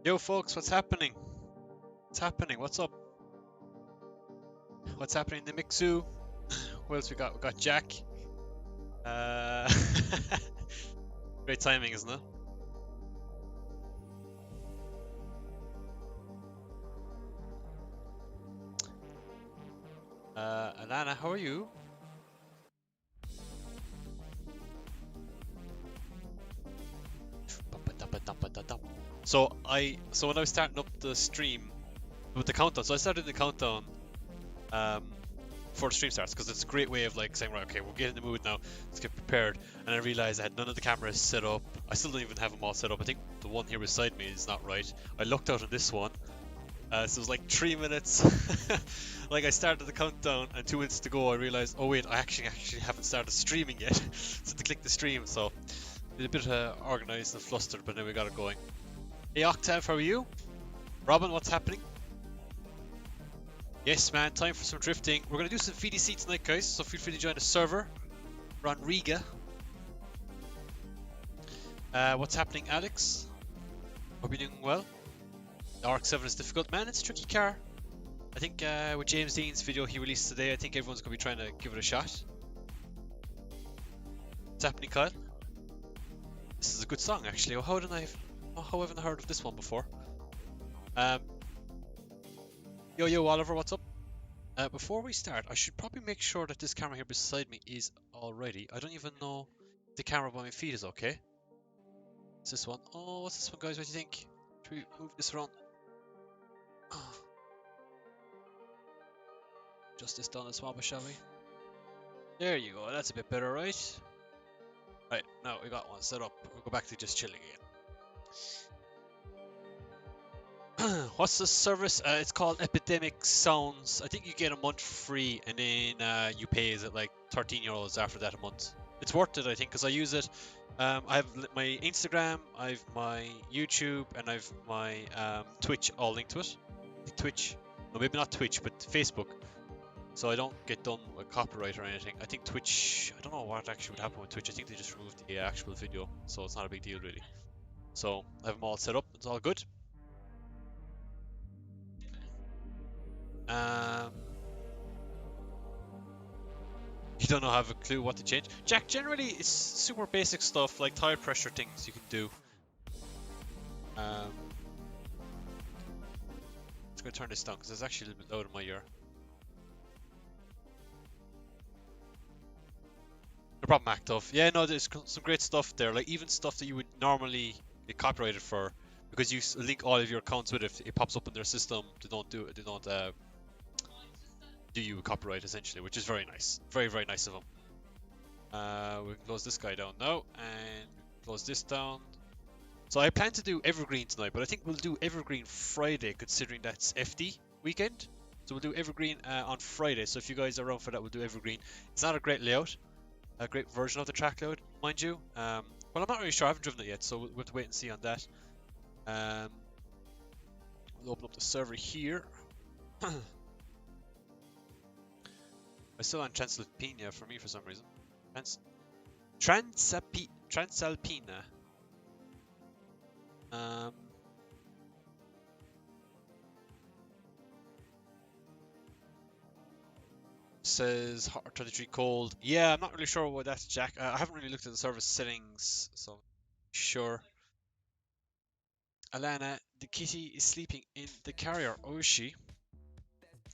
Yo, folks, what's happening? What's happening? What's up? What's happening in the Mixu? What else we got? We got Jack. Uh, Great timing, isn't it? Alana, how are you? So when I was starting up the stream with the countdown, so I started the countdown before the stream starts because it's a great way of like saying, right, okay, we'll get in the mood now, let's get prepared. And I realized I had none of the cameras set up. I still don't even have them all set up. I think the one here beside me is not right. I looked out on this one. So it was like 3 minutes. Like I started the countdown and 2 minutes to go I realized, oh wait, I actually haven't started streaming yet. So to click the stream, so a bit organized and flustered, but now we got it going. Hey Octave, how are you? Robin, what's happening? Yes man, time for some drifting. We're gonna do some VDC tonight guys, so feel free to join the server. We're on RIGA. What's happening Alex? Hope you're doing well. The RX-7 is difficult. Man, it's a tricky car. I think with James Dean's video he released today, I think everyone's going to be trying to give it a shot. What's happening, Kyle? This is a good song, actually. How haven't I heard of this one before? Yo, Oliver, what's up? Before we start, I should probably make sure that this camera here beside me is all ready. I don't even know if the camera by my feet is okay. It's this one. Oh, what's this one, guys? What do you think? Should we move this around? Just this done as well, shall we? There you go, that's a bit better, right? Right, now we got one set up. We'll go back to just chilling again. What's the service? It's called Epidemic Sounds. I think you get a month free and then you pay, is it like €13 after that a month? It's worth it, I think, because I use it. I have my Instagram, I have my YouTube, and I have my Twitch all linked to it. Twitch, no, maybe not Twitch, but Facebook. So I don't get done with copyright or anything. I think Twitch, I don't know what actually would happen with Twitch. I think they just removed the actual video, so it's not a big deal really. So I have them all set up, it's all good. You don't know, have a clue what to change? Jack, generally it's super basic stuff like tire pressure things you can do. Just gonna turn this down because it's actually a little bit loud in my ear. No problem, Active. Yeah, no, there's some great stuff there. Like even stuff that you would normally get copyrighted for, because you link all of your accounts with it. It pops up in their system. They don't do it. They don't do you a copyright essentially, which is very nice. Very very nice of them. We can close this guy down now and close this down. So I plan to do Evergreen tonight, but I think we'll do Evergreen Friday, considering that's FD weekend. So we'll do Evergreen on Friday. So if you guys are around for that, we'll do Evergreen. It's not a great layout. A great version of the track layout, mind you. Well, I'm not really sure. I haven't driven it yet, so we'll have to wait and see on that. We'll open up the server here. I'm still on Transalpina for me for some reason. Transalpina. Says Heart 23 cold. Yeah, I'm not really sure what that's, Jack. I haven't really looked at the service settings, so sure. Alana, the kitty is sleeping in the carrier. Oh, is she?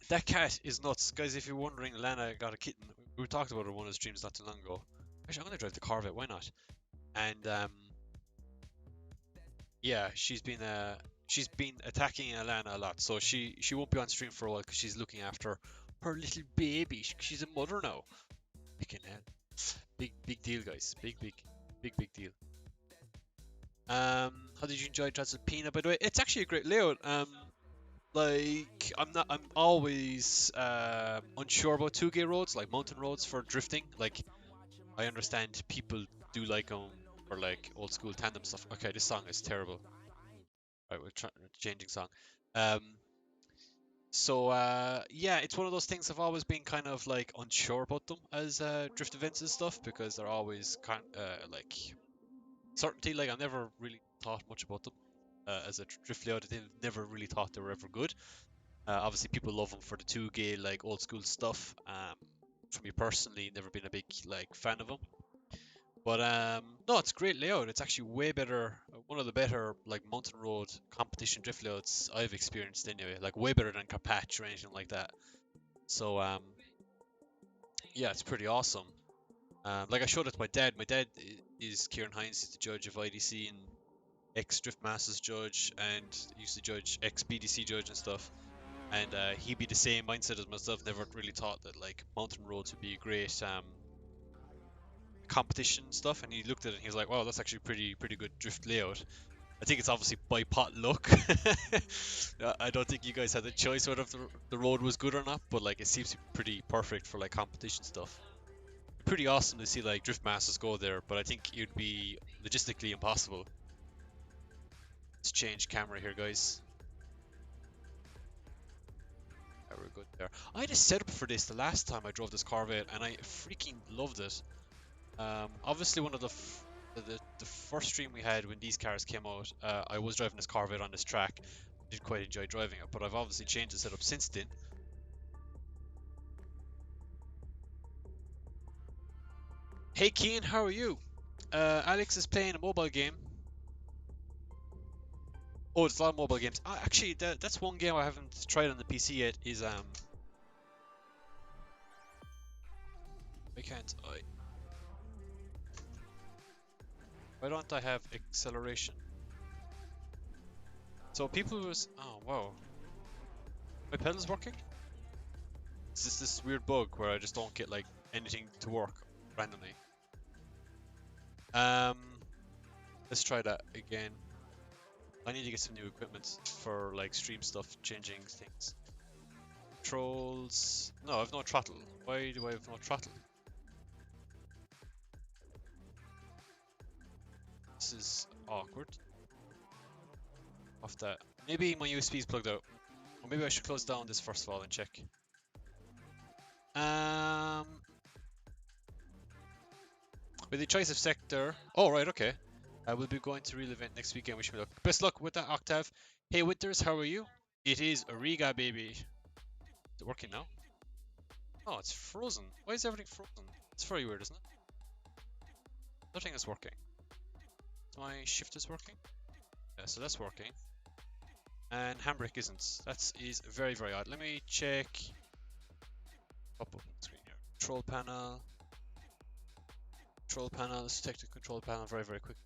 That cat is nuts. Guys, if you're wondering, Alana got a kitten. We talked about her on one of the streams not too long ago. Actually, I'm going to drive the Corvette. Why not? And, yeah, she's been attacking Alana a lot. So she won't be on stream for a while because she's looking after her little baby. She's a mother now. Freaking hell. Big deal, guys. Big deal. How did you enjoy Transalpina, by the way? It's actually a great layout. Like I'm always unsure about 2G roads, like mountain roads for drifting. Like I understand people do like them for like old school tandem stuff. Okay, this song is terrible. Right, we're changing song. So yeah, it's one of those things I've always been kind of like unsure about them as drift events and stuff, because they're always kind like certainty. Like I never really thought much about them. as a drift layout. They never really thought they were ever good. Obviously, people love them for the 2K like old school stuff. For me personally, never been a big like fan of them. But no, it's a great layout. It's actually way better, one of the better like mountain road competition drift layouts I've experienced anyway. Like way better than Carpatch or anything like that. So yeah, it's pretty awesome. Like I showed it to my dad. My dad is Kieran Hines. He's the judge of IDC and ex Drift Masters judge, and used to judge ex BDC judge and stuff. And he'd be the same mindset as myself. Never really thought that like mountain roads would be a great competition stuff. And he looked at it and he was like, "Wow, that's actually pretty good drift layout." I think it's obviously by pot luck. I don't think you guys had a choice whether the road was good or not, but like it seems to be pretty perfect for like competition stuff. Pretty awesome to see like drift masters go there, but I think it'd be logistically impossible. Let's change camera here, guys. Yeah, we're good there. I had a setup for this the last time I drove this Corvette, and I freaking loved it. Obviously, one of the first stream we had when these cars came out, I was driving this Corvette on this track. Did quite enjoy driving it, but I've obviously changed the setup since then. Hey Keen, how are you? Alex is playing a mobile game. Oh, there's a lot of mobile games. Actually, that's one game I haven't tried on the PC yet. Is why can't I? Why don't I have acceleration? So people was, oh wow, my pedal's working? Is this weird bug where I just don't get like anything to work randomly? Um, let's try that again. I need to get some new equipment for like stream stuff, changing things. Controls. No, I have no throttle. Why do I have no throttle? This is awkward. Off that. Maybe my USB is plugged out. Or maybe I should close down this first of all and check. With the choice of sector. Oh, right, okay. We'll be going to real event next weekend. Wish me luck. Best luck with that, Octave. Hey, Winters, how are you? It is a RIGA, baby. Is it working now? Oh, it's frozen. Why is everything frozen? It's very weird, isn't it? Nothing is working. My shift is working. Yeah, so that's working. And handbrake isn't. That is very odd. Let me check. Up on the screen here. Control panel. Control panel. Let's check the control panel very quick.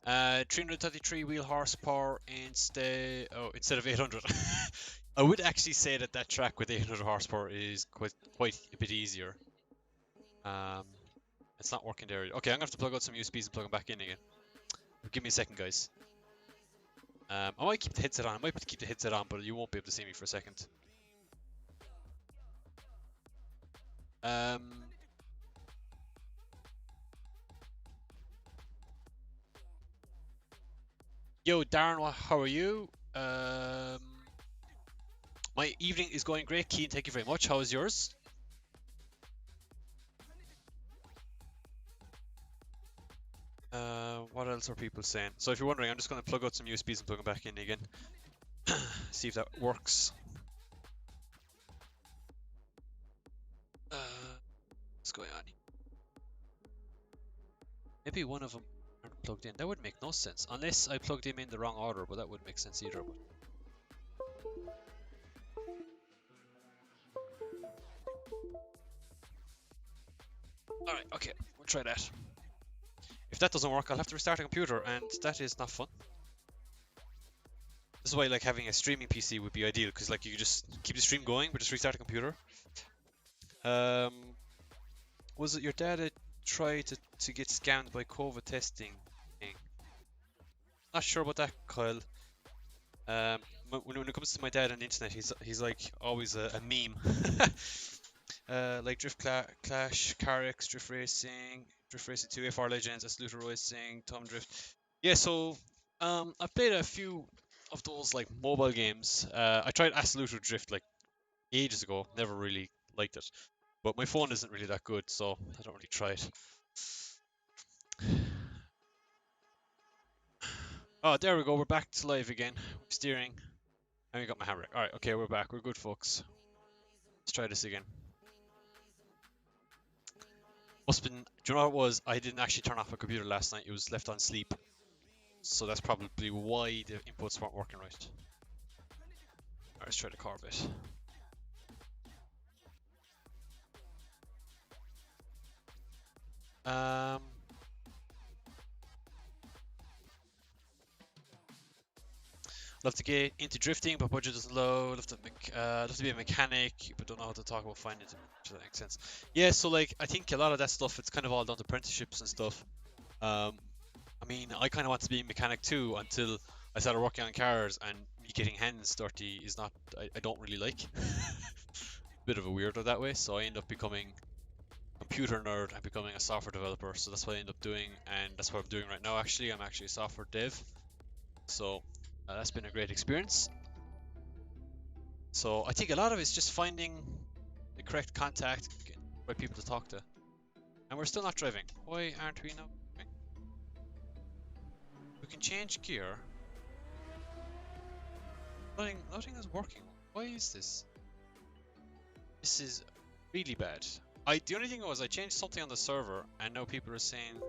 333 wheel horsepower instead of 800. I would actually say that track with 800 horsepower is quite a bit easier. It's not working there. Okay, I'm gonna have to plug out some USBs and plug them back in again. Give me a second, guys. I might keep the headset on. I might keep the headset on, but you won't be able to see me for a second. Yo, Darren, how are you? My evening is going great, Keen. Thank you very much. How is yours? What else are people saying? So if you're wondering, I'm just going to plug out some USBs and plug them back in again. See if that works. What's going on? Maybe one of them aren't plugged in. That would make no sense. Unless I plugged them in the wrong order, but that wouldn't make sense either. But... Alright, okay. We'll try that. If that doesn't work, I'll have to restart a computer, and that is not fun. This is why like having a streaming PC would be ideal, because like you could just keep the stream going, but just restart a computer. Was it your dad that tried to get scammed by COVID testing thing? Not sure about that, Kyle. When it comes to my dad on the internet, he's like always a meme. Like Drift Clash, Carex, Drift Racing 2, FR Legends, Asluta Racing, Tom Drift. Yeah, so I've played a few of those like mobile games. I tried Asluta Drift like ages ago, never really liked it. But my phone isn't really that good, so I don't really try it. Oh, there we go. We're back to live again. Steering. And we got my handbrake. Alright, okay, we're back. We're good, folks. Let's try this again. Must have been. Do you know what it was? I didn't actually turn off my computer last night. It was left on sleep. So that's probably why the inputs weren't working right. Alright, let's try the car bit. Love to get into drifting, but budget is low. Love to be a mechanic, but don't know how to talk about finding it. Does that make sense? Yeah, so like I think a lot of that stuff, it's kind of all down to apprenticeships and stuff. I mean, I kind of want to be a mechanic too until I started working on cars, and me getting hands dirty is not. I don't really like. Bit of a weirdo that way, so I end up becoming a computer nerd and becoming a software developer. So that's what I end up doing, and that's what I'm doing right now. Actually, I'm actually a software dev. So that's been a great experience. So I think a lot of it's just finding the correct contact, getting the right people to talk to. And we're still not driving. Why aren't we now driving? We can change gear. Nothing is working. Why is this? This is really bad. The only thing was I changed something on the server, and now people are saying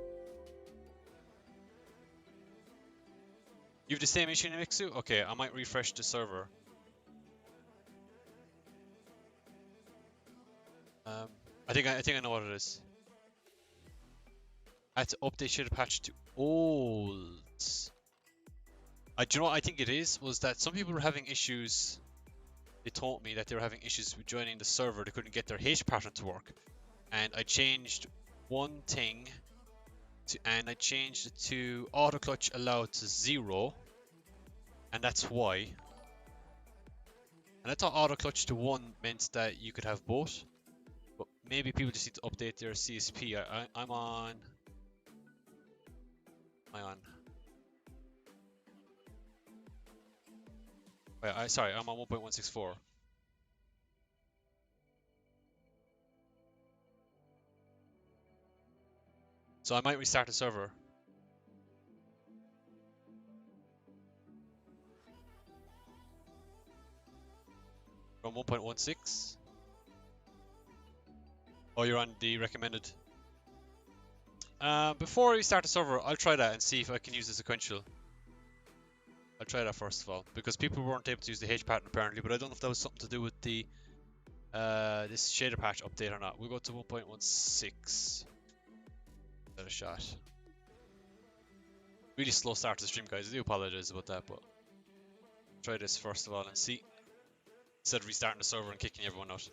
you have the same issue in Mixu? Okay, I might refresh the server. I think I know what it is. I had to update shader patch to old. Do you know what I think it is? Was that some people were having issues. They told me that they were having issues with joining the server. They couldn't get their H pattern to work. And I changed one thing and I changed it to auto clutch allowed to 0. And that's why. And I thought auto clutch to 1 meant that you could have both. But maybe people just need to update their CSP. I'm on. Am I on? Wait, sorry, I'm on 1.164. So I might restart the server. From 1.16. Oh, you're on the recommended. Before we start the server, I'll try that and see if I can use the sequential. I'll try that first of all, because people weren't able to use the H pattern apparently, but I don't know if that was something to do with the this shader patch update or not. We'll go to 1.16. Give that a shot. Really slow start to the stream, guys. I do apologize about that, but try this first of all and see. Instead of restarting the server and kicking everyone out.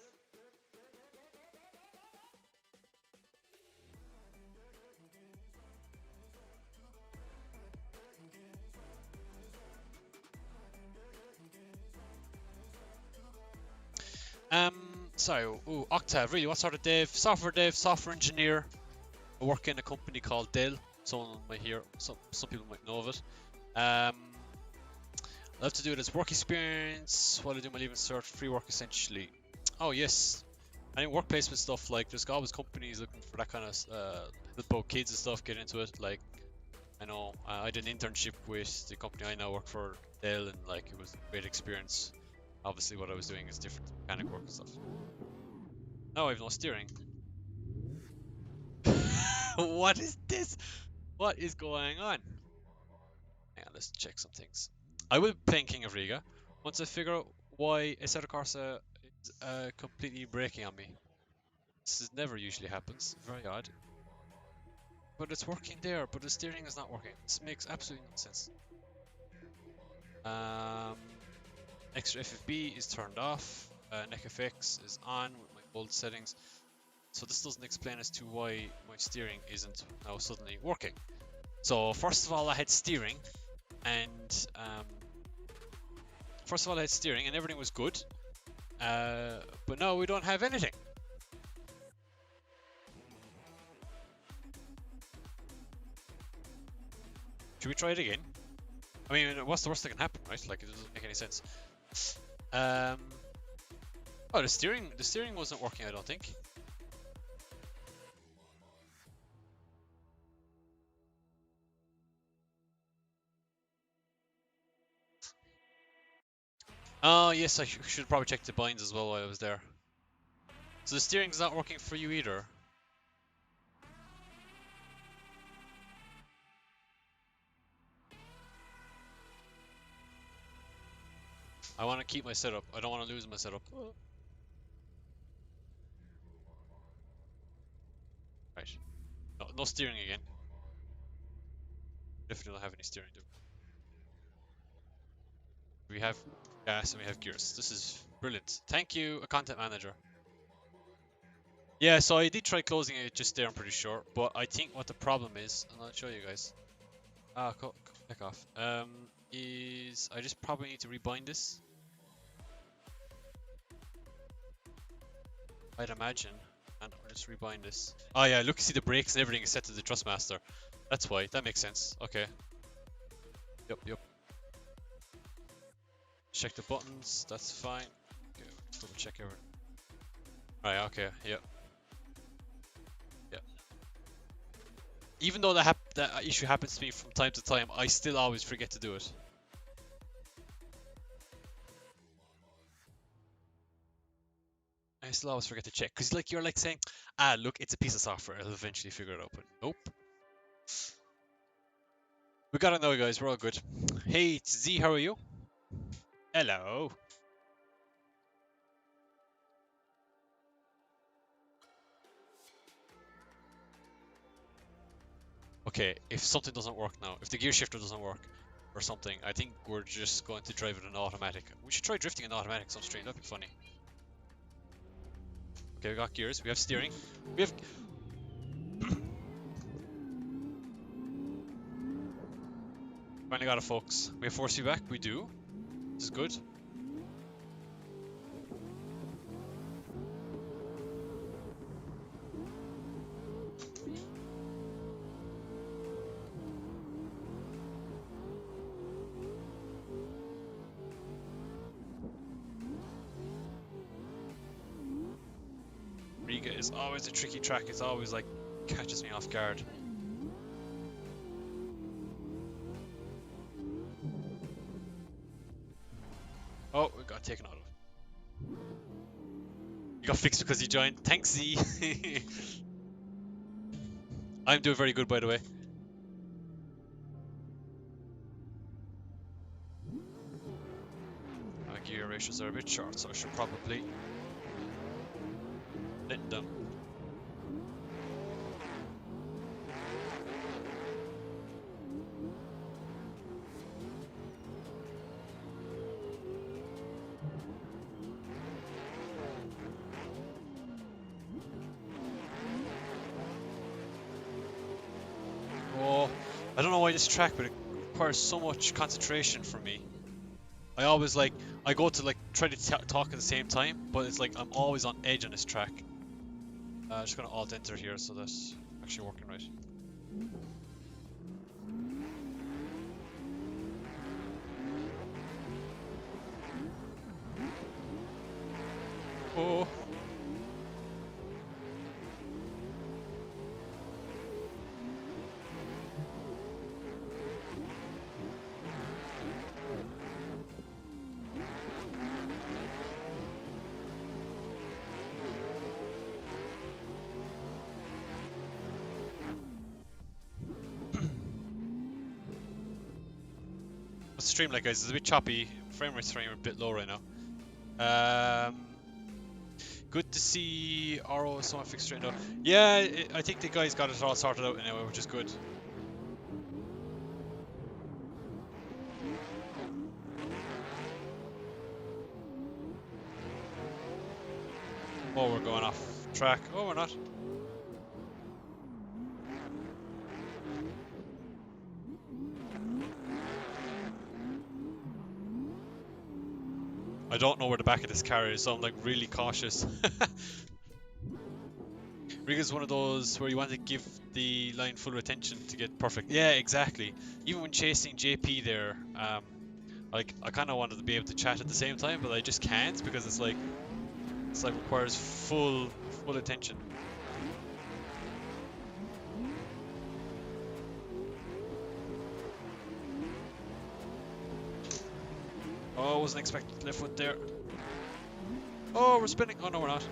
Sorry, Octave, really, what sort of dev? Dev, software engineer. I work in a company called Dell. Someone might hear, some people might know of it. I love to do it as work experience while I do my leaving cert, free work essentially. Oh yes, I think workplace with stuff like there's always companies looking for that kind of help out kids and stuff, get into it. Like I know I did an internship with the company I now work for, Dell, and like it was a great experience. Obviously, what I was doing is different mechanic work and stuff. No, I have no steering. What is this? What is going on? Hang on, let's check some things. I will be playing King of Riga once I figure out why Assetto Corsa is completely breaking on me. This never usually happens. Very odd. But it's working there, but the steering is not working. This makes absolutely no sense. Extra FFB is turned off. NECFX is on with my old settings. So this doesn't explain as to why my steering isn't now suddenly working. So first of all, I had steering, and everything was good. But now we don't have anything. Should we try it again? I mean, what's the worst that can happen, right? Like, it doesn't make any sense. Oh, the steering wasn't working, I don't think. Oh yes, I should probably check the binds as well while I was there. So the steering's not working for you either. I want to keep my setup. I don't want to lose my setup. Right. No, no steering again. Definitely don't have any steering. We have gas and we have gears. This is brilliant. Thank you, a content manager. Yeah, so I did try closing it just there, I'm pretty sure. But I think what the problem is, and I'll show you guys. Click off. Is I just probably need to rebind this. I'd imagine. And I'll just rebind this. Oh yeah, look, see the brakes and everything is set to the Trustmaster. That's why, that makes sense. Okay. Yep. Check the buttons, that's fine. Okay, double check everything. Right, okay, yep. Even though that issue happens to me from time to time, I still always forget to do it. I still always forget to check, because like you're like saying, ah, look, it's a piece of software, I'll eventually figure it out, but nope. We got it now, guys, we're all good. Hey, it's Z, how are you? Hello. Okay, if something doesn't work now, if the gear shifter doesn't work, or something, I think we're just going to drive it in automatic. We should try drifting in automatic some stream, that'd be funny. Okay, we got gears, we have steering, we have... Finally got it, folks. We have force feedback, we do. This is good. RIGA is always a tricky track, it's always like catches me off guard. Oh, we got taken out of. You got fixed because you joined. Thanks, Z. I'm doing very good, by the way. My gear ratios are a bit short, so I should probably let them. Oh, I don't know why this track, but it requires so much concentration from me. I always like, I go to like try to talk at the same time, but it's like I'm always on edge on this track. Just gonna alt enter here so that's actually working right. Oh. What's the stream like, guys? It's a bit choppy. Frame rate's a bit low right now. Good to see RO somewhat fixed straight out. Yeah, I think the guys got it all sorted out anyway, which is good. Oh, we're going off track. Oh, we're not. I don't know where the back of this car is, so I'm like really cautious. RIGA's one of those where you want to give the line full attention to get perfect. Yeah, exactly. Even when chasing JP there, like I kind of wanted to be able to chat at the same time, but I just can't because it's like requires full attention. Oh, wasn't expecting left foot there. Oh, we're spinning. Oh, no, we're not.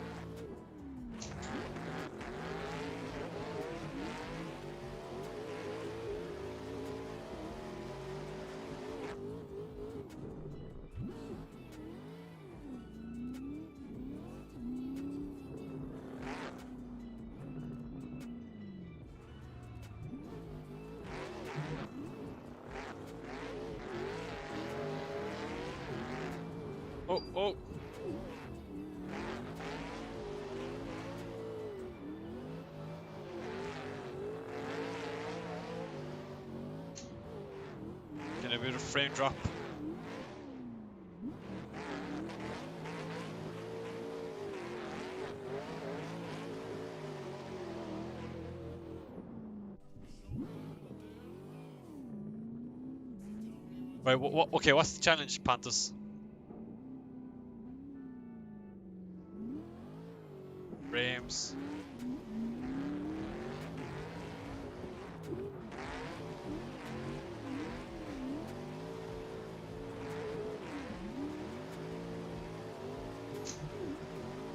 Oh, oh. Getting a bit of frame drop. Right, okay, what's the challenge, Panthers? Frames.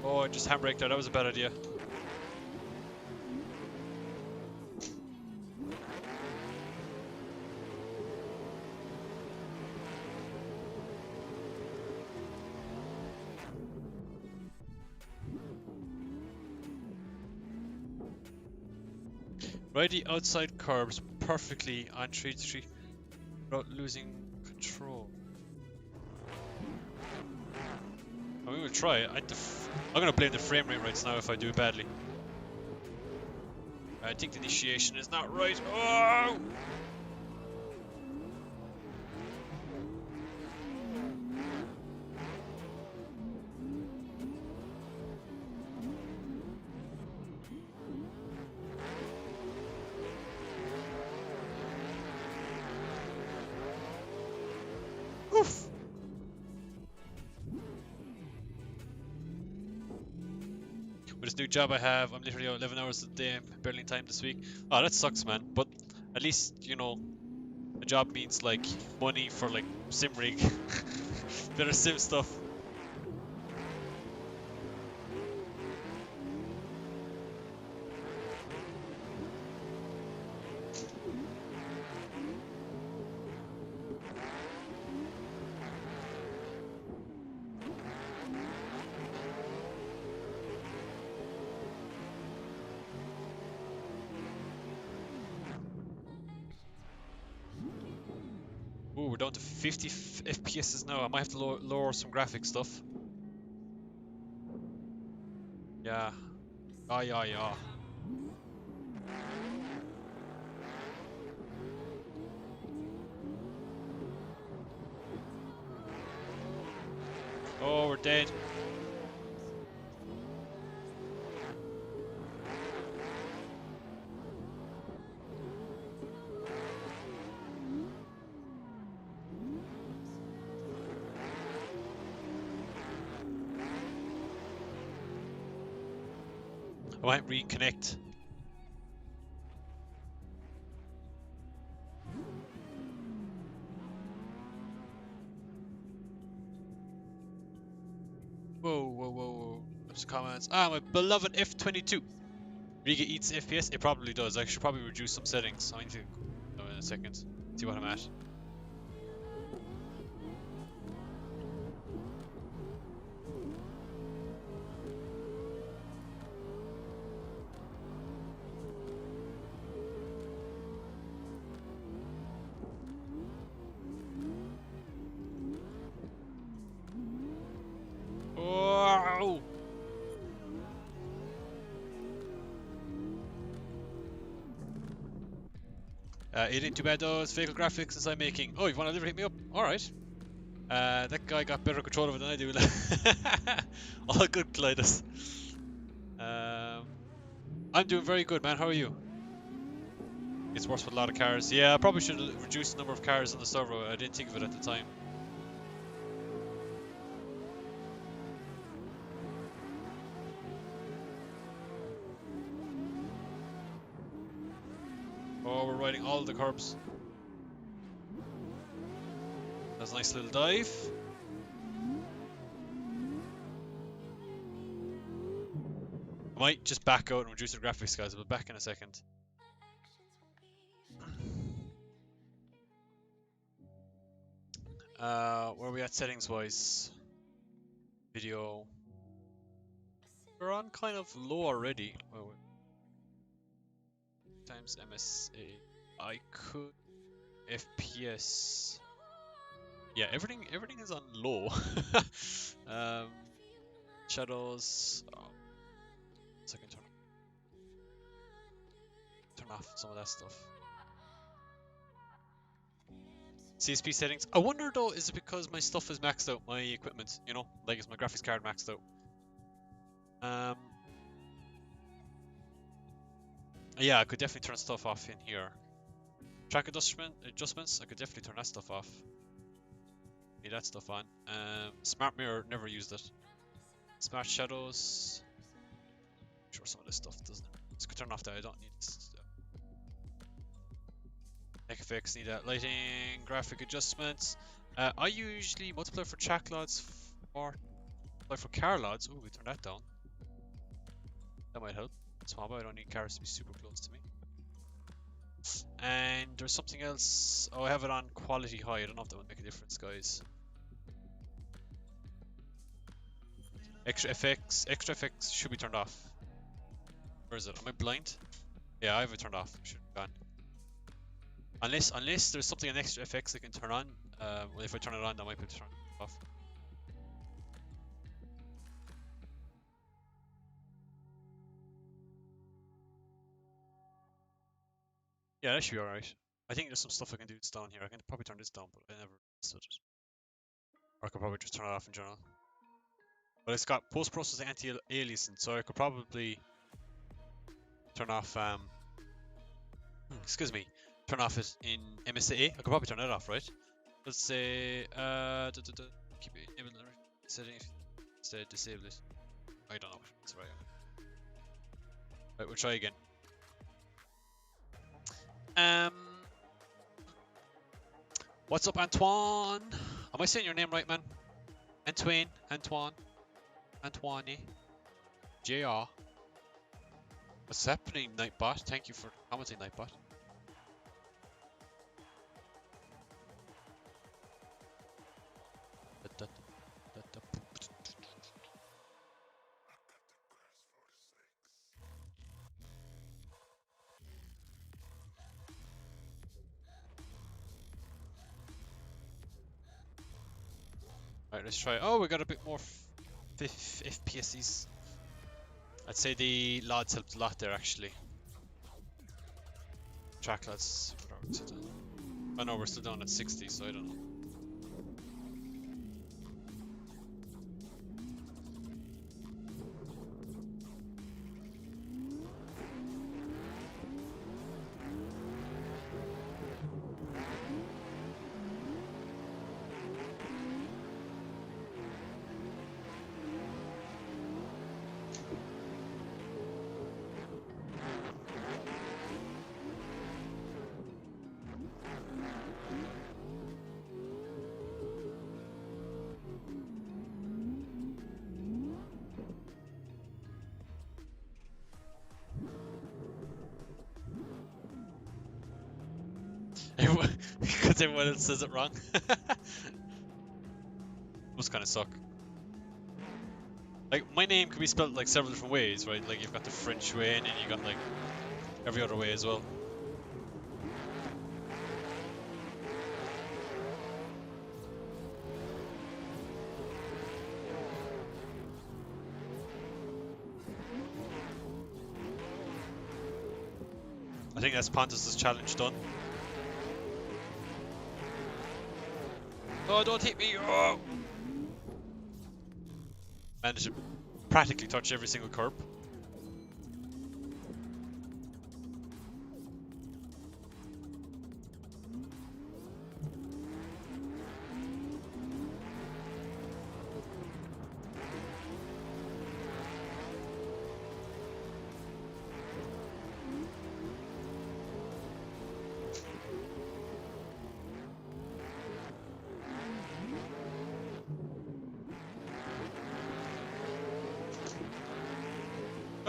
Oh, I just handbrake there, that was a bad idea. Ride the outside curbs perfectly on 3-3 without losing control. I mean, we'll try. I'm gonna blame the frame rate right now if I do badly. I think the initiation is not right. Oh! Oof! With this new job I have, I'm literally out 11 hours a day, barely time this week. Oh, that sucks, man. But at least, you know, a job means like money for like sim rig, better sim stuff. Ooh, we're down to 50 FPS now. I might have to lower some graphic stuff. Yeah. Ah, yeah, yeah. Oh, we're dead. I might reconnect. Whoa, whoa, whoa, whoa. There's comments. Ah, my beloved F22. RIGA eats FPS? It probably does. I should probably reduce some settings. I need to go in a second. See what I'm at. Oh! It ain't too bad though. It's vehicle graphics as I'm making. Oh, you want to hit me up? Alright. That guy got better control of it than I do. All good, Clytus. I'm doing very good, man. How are you? It's worse with a lot of cars. Yeah, I probably should have reduced the number of cars on the server. I didn't think of it at the time. Oh, we're riding all the curbs. That's a nice little dive. I might just back out and reduce the graphics, guys. I'll be back in a second. Where are we at settings wise? Video. We're on kind of low already. Oh, times MSA. I could FPS. Yeah, everything is on low. Shadows. Oh, so I can turn off some of that stuff. CSP settings. I wonder though, is it because my stuff is maxed out, my equipment, you know, like is my graphics card maxed out? Yeah, I could definitely turn stuff off in here. Track adjustments, I could definitely turn that stuff off. Need that stuff on. Smart mirror, never used it. Smart shadows. I'm sure some of this stuff doesn't. Let's go turn off that. I don't need this. FX, need that. Lighting, graphic adjustments. I usually multiply for track loads or multiply for car loads. Oh, we turn that down. That might help. Small, but I don't need cars to be super close to me. And there's something else. Oh, I have it on quality high. I don't know if that would make a difference, guys. Extra effects should be turned off. Where is it? Am I blind? Yeah, I have it turned off. Should be gone. Unless there's something in extra effects I can turn on. Well, if I turn it on, that might be turned off. Yeah, that should be alright. I think there's some stuff I can do down here. I can probably turn this down, but I never tested it. Or I could probably just turn it off in general. But it's got post-processing anti-aliasing, so I could probably turn off, excuse me, turn off it in MSA. I could probably turn it off, right? Let's say, keep it enable settings, instead disable it. I don't know, that's right. Right, we'll try again. What's up, Antoine? Am I saying your name right, man? Antoine, Antoine, JR. What's happening, Nightbot? Thank you for commenting, Nightbot. Right, let's try. Oh, we got a bit more FPSs. I'd say the LODs helped a lot there, actually. Track LODs. Oh no, we're still down at 60, so I don't know. Because everyone else says it wrong. Must kind of suck. Like, my name could be spelled like several different ways, right? Like, you've got the French way, and then you got like every other way as well. I think that's Pontus's challenge done. Oh, don't hit me! Oh! Managed to practically touch every single curb.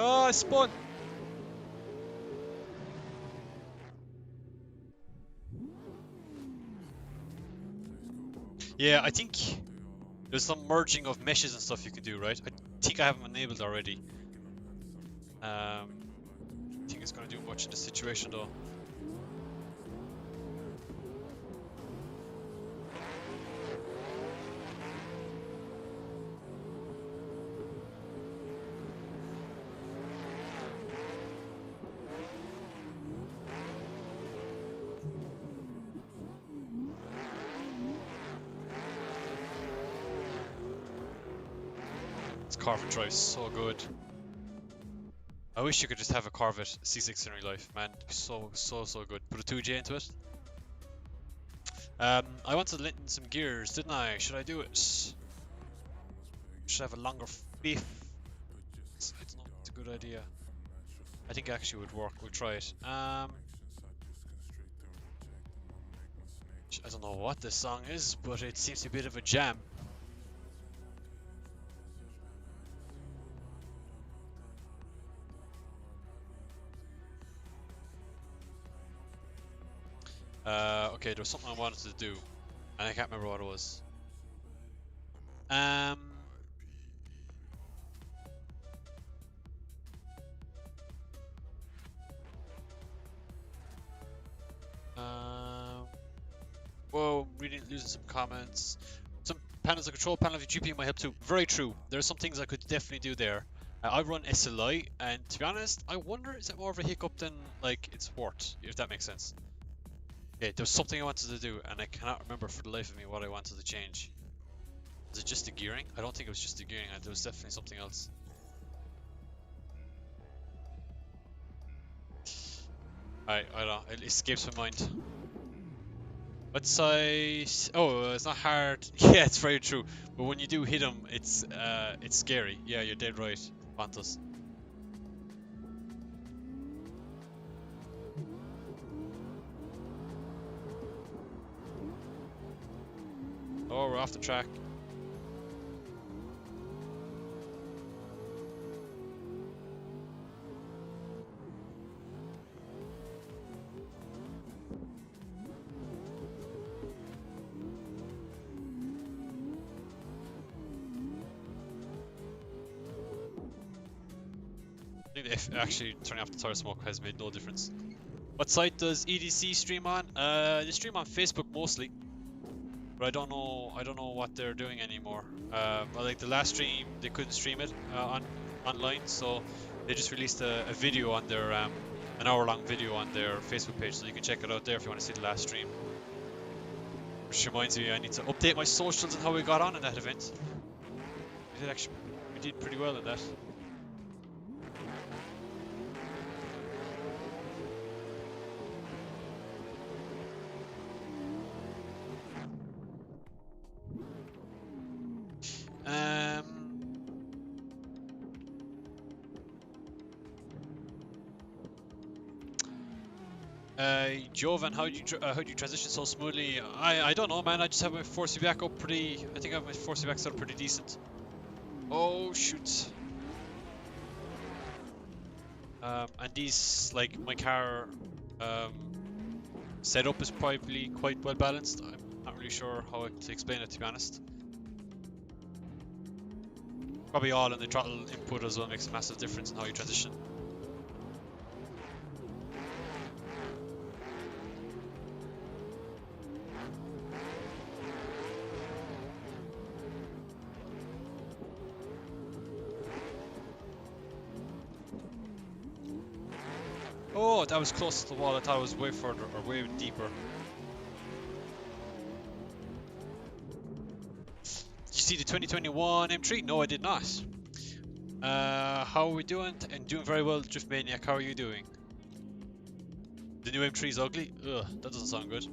Oh, I spun! Yeah, I think there's some merging of meshes and stuff you can do, right? I think I have them enabled already. I think it's going to do much in this situation though. This Corvette drives so good. I wish you could just have a Corvette C6 in real life, man. So good. Put a 2J into it. I wanted to lengthen some gears, didn't I? Should I do it? Should I have a longer fifth? I don't know if it's a good idea. I think it actually would work. We'll try it. I don't know what this song is, but it seems to be a bit of a jam. Okay, there was something I wanted to do, and I can't remember what it was. Whoa, reading, losing some comments. Some panels, the control panel of your GPU might help too. Very true. There are some things I could definitely do there. I run SLI, and to be honest, I wonder is it more of a hiccup than like it's worth, if that makes sense. Okay, there was something I wanted to do, and I cannot remember for the life of me what I wanted to change. Was it just the gearing? I don't think it was just the gearing. There was definitely something else. I don't know. It escapes my mind. What size? Oh, it's not hard. Yeah, it's very true. But when you do hit him, it's scary. Yeah, you're dead right, Pontus. Oh, we're off the track. I think if actually turning off the tire smoke has made no difference. What site does EDC stream on? They stream on Facebook mostly, but I don't know what they're doing anymore. Well, like the last stream, they couldn't stream it online, so they just released a video on their an hour-long video on their Facebook page, so you can check it out there if you want to see the last stream. Which reminds me, I need to update my socials and how we got on in that event. We did pretty well in that. Jovan, how do you transition so smoothly? I don't know, man. I just have my force feedback up pretty. I think I have my force feedback set up pretty decent. Oh shoot! And these, like my car setup is probably quite well balanced. I'm not really sure how to explain it, to be honest. Probably all in the throttle input as well makes a massive difference in how you transition. Oh, that was close to the wall. I thought it was way further or way deeper. Did you see the 2021 M3? No, I did not. How are we doing? And doing very well, Drift Maniac. How are you doing? The new M3 is ugly? Ugh, that doesn't sound good.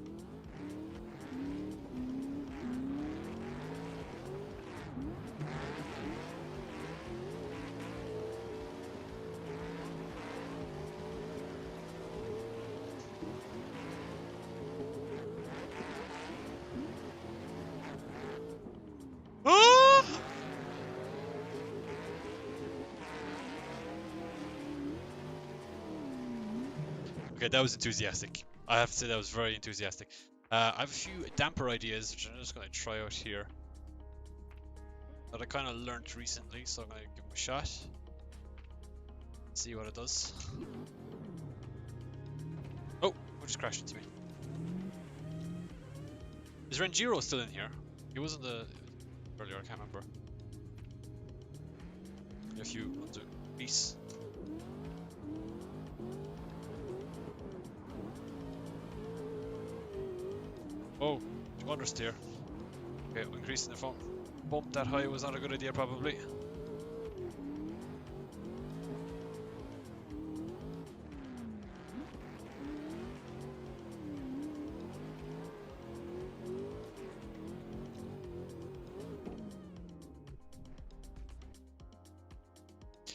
Okay, that was enthusiastic. I have to say that was very enthusiastic. I have a few damper ideas which I'm just going to try out here that I kind of learned recently, so I'm going to give them a shot. See what it does. Oh, who just crashed into me? Is Renjiro still in here? He wasn't the earlier, I can't remember. A few under peace. Oh, understeer. Okay, increasing the front bump that high was not a good idea probably.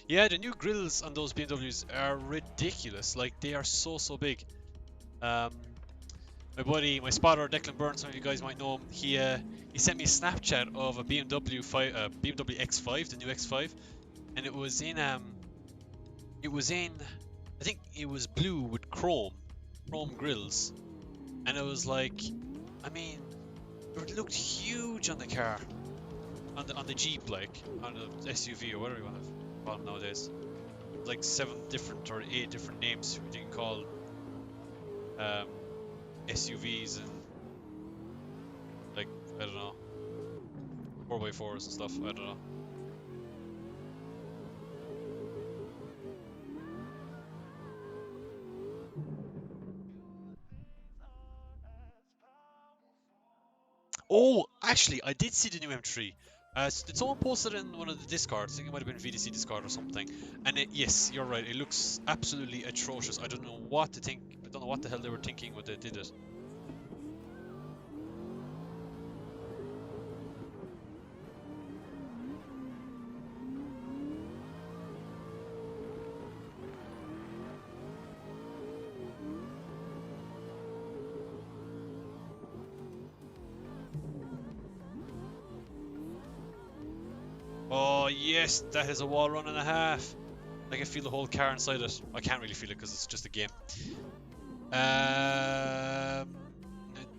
Yeah, the new grills on those BMWs are ridiculous. Like, they are so big. My buddy, my spotter, Declan Byrne, some of you guys might know him. He sent me a Snapchat of a BMW X5, the new X5, and it was in I think it was blue with chrome grills, and it was like, I mean, it looked huge on the car, on the Jeep, like on the SUV or whatever you want to call them nowadays. Like 7 different or 8 different names you can call SUVs and like, I don't know, 4x4s and stuff, I don't know. Oh, actually, I did see the new M3. Did someone post it in one of the Discords? I think it might have been VDC Discord or something. And yes, you're right. It looks absolutely atrocious. I don't know what to think. I don't know what the hell they were thinking when they did it. Oh yes, that is a wall run and a half. I can feel the whole car inside it. I can't really feel it because it's just a game.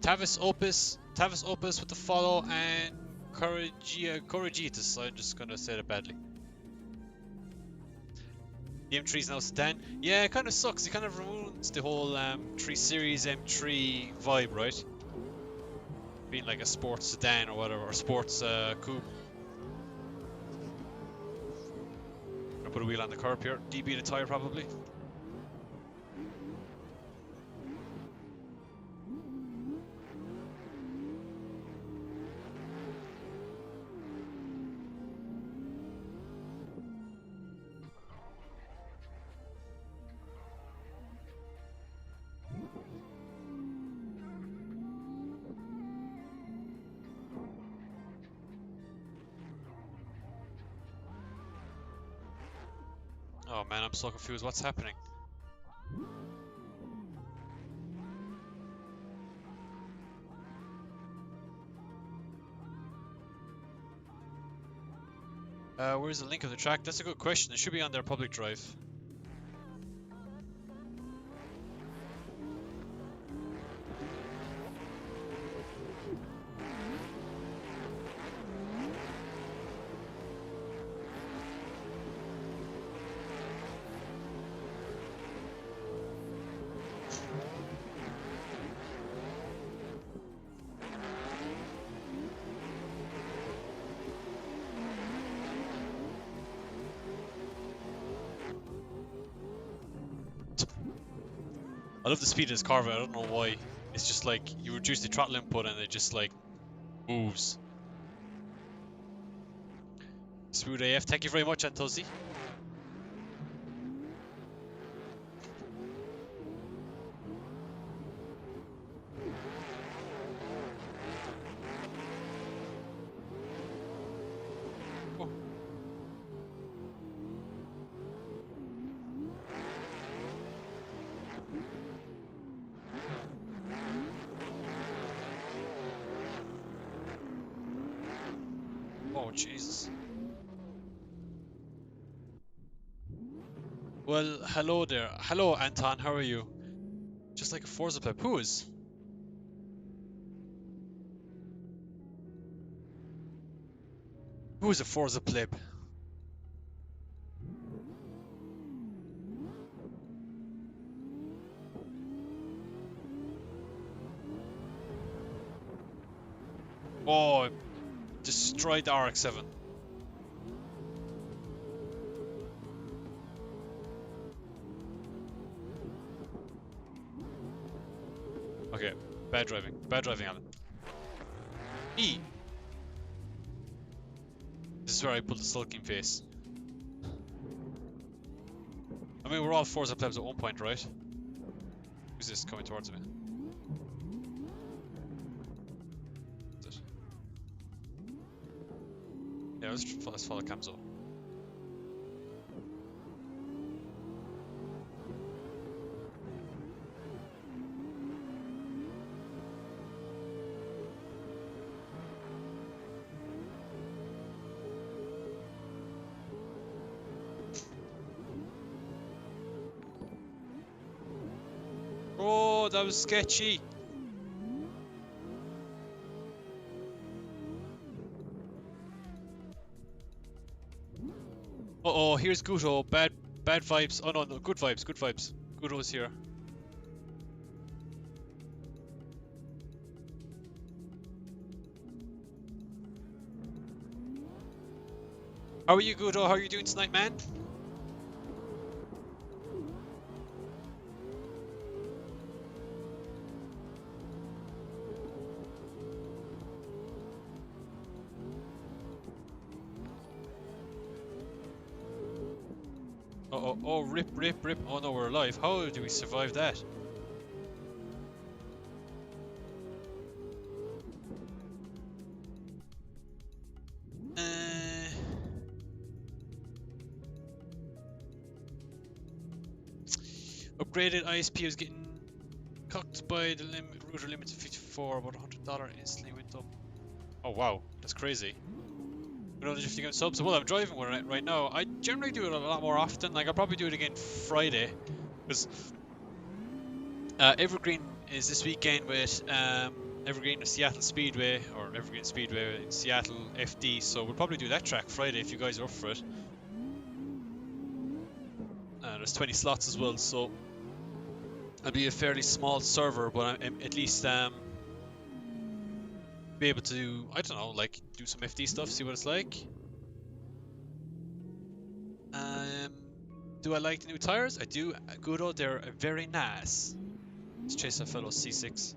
Tavis Opus with the follow, and Courageous. I'm just gonna say that badly. The M3 is now sedan. Yeah, it kind of sucks. It kind of ruins the whole 3 Series M3 vibe, right? Being like a sports sedan or whatever, or sports coupe. Gonna put a wheel on the curb here. DB the tire probably. Oh man, I'm so confused. What's happening? Where's the link of the track? That's a good question. It should be on their public drive. I love the speed of this car, but I don't know why. It's just like, you reduce the throttle input and it just like moves. Smooth AF, thank you very much, Antosi. Oh. Oh, Jesus. Well, hello there. Hello, Anton. How are you? Just like a Forza pleb. Who is? Who is a Forza pleb? Oh, destroyed the RX-7. Okay, bad driving, Alan. E. This is where I pull the sulking face. I mean, we're all Forza plebs at one point, right? Who's this coming towards me? Is it? Yeah, let's follow Camzo. Oh, that was sketchy. Uh-oh, here's Guto. Bad vibes. Oh no, good vibes. Guto's here. How are you, Guto? How are you doing tonight, man? Uh-oh, oh, rip. Oh no, we're alive. How do we survive that? Upgraded ISP was getting cocked by the router limit to 54, about $100 instantly went up. Oh wow, that's crazy. Another 50 game subs. Well, I'm driving one right now. I generally do it a lot more often. Like, I'll probably do it again Friday. Because Evergreen is this weekend with Evergreen Seattle Speedway, or Evergreen Speedway in Seattle FD. So we'll probably do that track Friday if you guys are up for it. There's 20 slots as well, so it'll be a fairly small server, but I'm at least be able to, I don't know, like do some FD stuff, see what it's like. Do I like the new tires? I do. Gudo, they're very nice. Let's chase a fellow C6.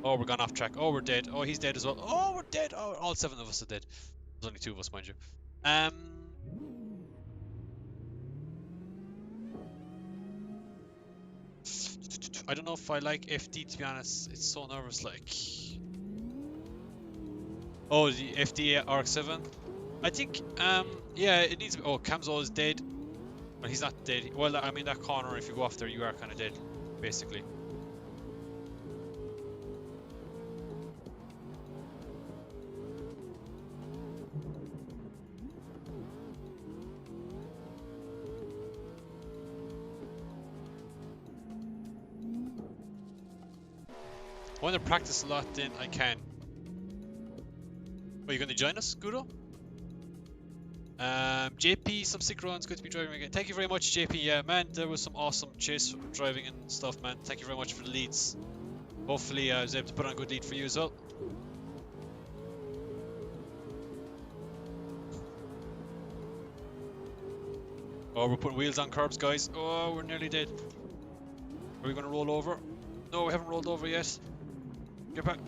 Oh, we're gone off track. Oh, we're dead. Oh, he's dead as well. Oh, we're dead. Oh, all 7 of us are dead. There's only 2 of us, mind you. I don't know if I like FD, to be honest. It's so nervous, like. Oh, the FD RX-7. I think, yeah, it needs. Oh, Camzo is dead. Well, he's not dead. Well, I mean that corner. If you go off there, you are kind of dead, basically. I want to practice a lot, then I can. Are you going to join us, Gudo? JP, some sick runs, good to be driving again. Thank you very much, JP. Yeah, man, there was some awesome chase driving and stuff, man. Thank you very much for the leads. Hopefully, I was able to put on a good lead for you as well. Oh, we're putting wheels on curbs, guys. Oh, we're nearly dead. Are we going to roll over? No, we haven't rolled over yet. Get back.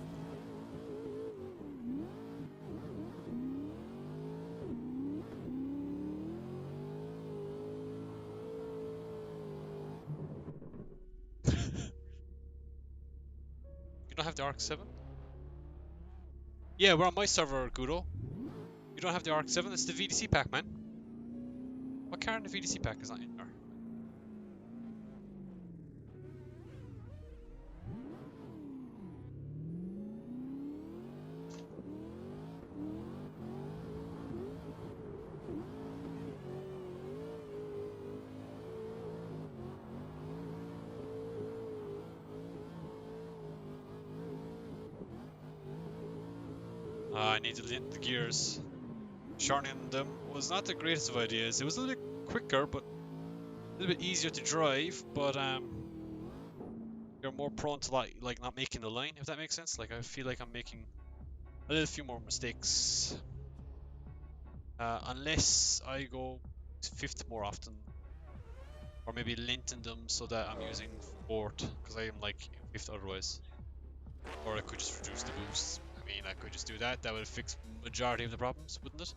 You don't have the RX-7? Yeah, we're on my server, Gudo. You don't have the RX-7? It's the VDC pack, man. What car in the VDC pack is not in there? I need to lint the gears. Shortening them was not the greatest of ideas. It was a little bit quicker, but a little bit easier to drive, but you're more prone to like not making the line, if that makes sense. Like I feel like I'm making a little few more mistakes. Unless I go fifth more often. Or maybe linting them so that I'm using fourth, because I am like fifth otherwise. Or I could just reduce the boost. I mean, I could just do that. That would fix majority of the problems, wouldn't it?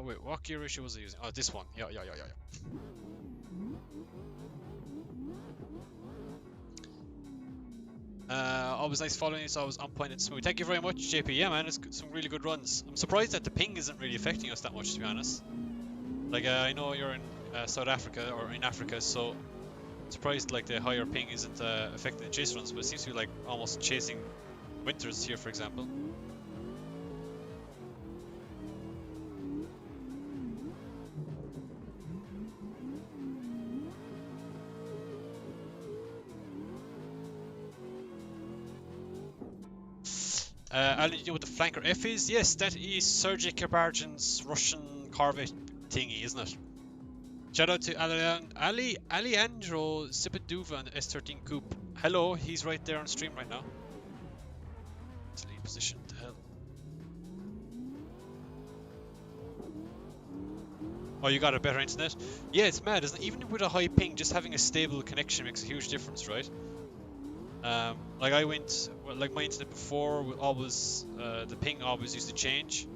Wait, what gear ratio was I using? Oh, this one. Yeah. Always nice following you, so I was on point and smooth. Thank you very much, JP. Yeah, man, it's some really good runs. I'm surprised that the ping isn't really affecting us that much, to be honest. Like, I know you're in South Africa, or in Africa, so I'm surprised like the higher ping isn't affecting the chase runs, but it seems to be like almost chasing winters here, for example. Alan, you know what the flanker F is? Yes, that is Sergei Kabarjan's Russian Corvette thingy, isn't it? Shout out to Alejandro Sipaduva on the S13 Coupe. Hello, he's right there on stream right now. Let's lead position to hell. Oh, you got a better internet? Yeah, it's mad, isn't it? Even with a high ping, just having a stable connection makes a huge difference, right? Like I went, well, like my internet before, always the ping always used to change.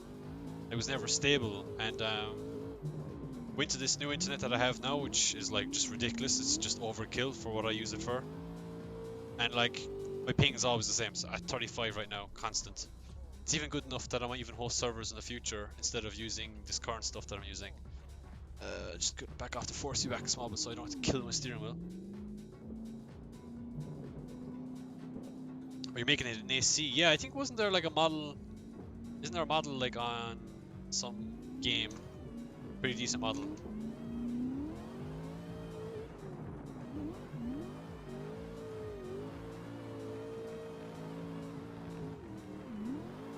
It was never stable, and went to this new internet that I have now, which is like just ridiculous. It's just overkill for what I use it for. And like my ping is always the same, so at 35 right now, constant. It's even good enough that I might even host servers in the future instead of using this current stuff that I'm using. Just back off the force feedback a small bit so I don't have to kill my steering wheel. Are you making it an AC? Yeah, I think wasn't there like a model? Isn't there a model like on some game? Pretty decent model.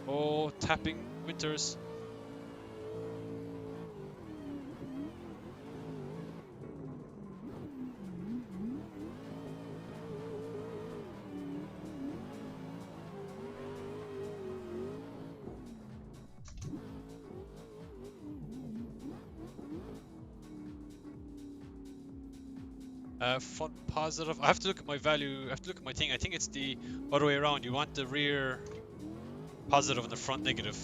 Oh, tapping winters. Fun positive. I have to look at my value. I have to look at my thing. I think it's the other way around. You want the rear positive and the front negative.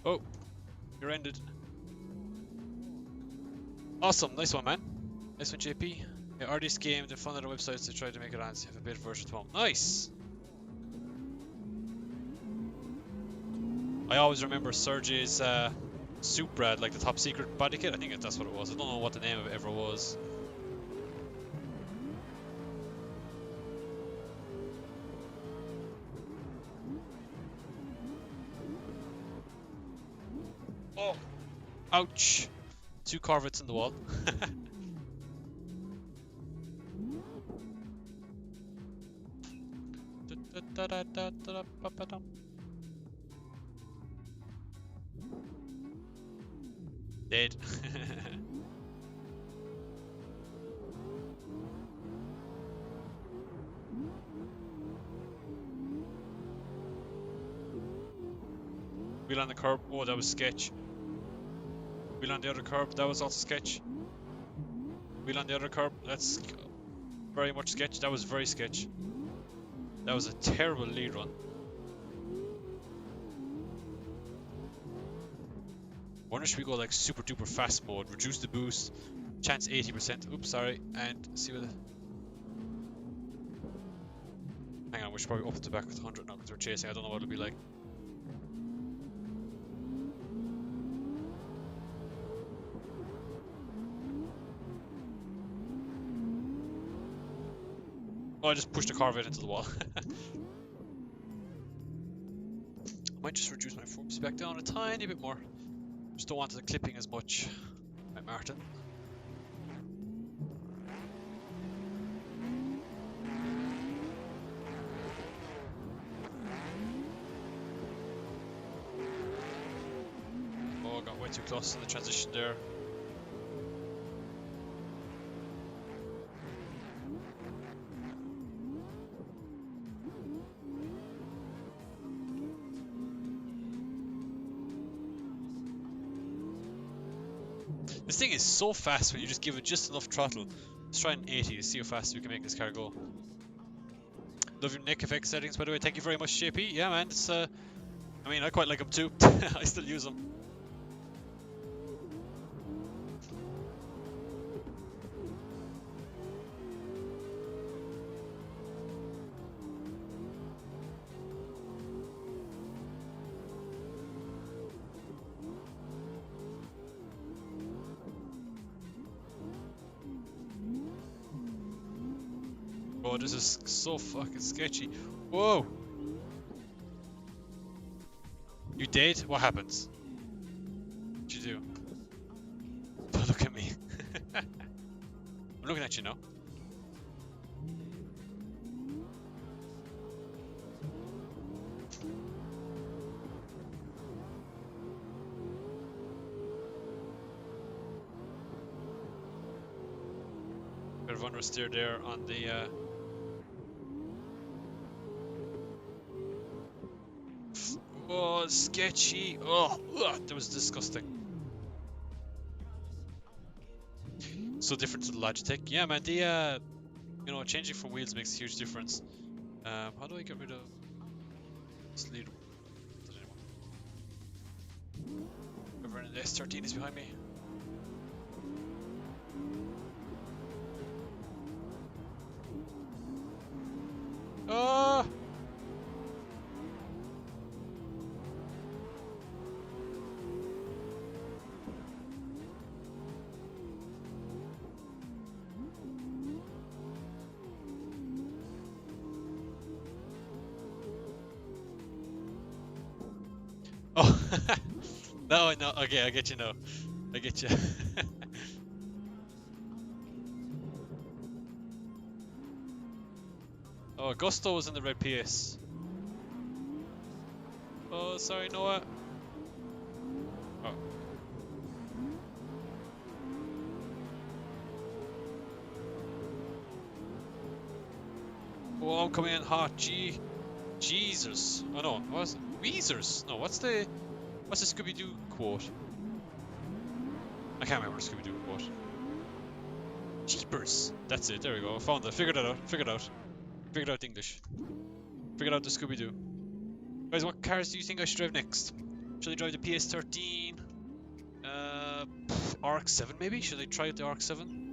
Oh, you're ended. Awesome, nice one, man. Nice one, JP. Yeah, RD's game, they found other websites to try to make it answer. Have a bit version 12. Nice! I always remember Sergey's Supra, like the top secret body kit. I think that's what it was. I don't know what the name of it ever was. Oh! Ouch! 2 Corvettes in the wall. Dead. Wheel on the curb. Oh, that was sketch. Wheel on the other curb. That was also sketch. Wheel on the other curb. That's very much sketch. That was very sketch. That was a terrible lead run. Wonder should we go like super duper fast mode, reduce the boost, chance 80%. Oops, sorry, and see what. Hang on, we should probably up the back with 100 now because we're chasing. I don't know what it'll be like. Oh, I just pushed the car right into the wall. Might just reduce my foam speed back down a tiny bit more. Just don't want the clipping as much. Right, Martin. Oh, got way too close to the transition there. This thing is so fast when you just give it just enough throttle. Let's try an 80 to see how fast we can make this car go. Love your neck effect settings, by the way. Thank you very much, JP. Yeah, man. It's I mean, I quite like them too. I still use them. Oh, this is so fucking sketchy. Whoa! You dead? What happens? What'd you do? Don't look at me. I'm looking at you now. Bit of understeer there on the oh, sketchy. Oh, ugh, that was disgusting. So different to the Logitech. Yeah, man, the you know, changing from wheels makes a huge difference. How do I get rid of this lead? Whoever in the S13 is behind me. Oh! Oh, no, no, okay, I get you now. I get you. Oh, Gusto was in the red PS. Oh, sorry, Noah. Oh. Oh, I'm coming in hot. Jesus. Oh no, what's Weezers? No, what's the Scooby-Doo quote? I can't remember the Scooby-Doo quote. Jeepers. That's it. There we go. I found it. Figured it out. Figured out the English. Figured out the Scooby-Doo. Guys, what cars do you think I should drive next? Should I drive the PS13? RX-7 maybe? Should I try out the RX-7?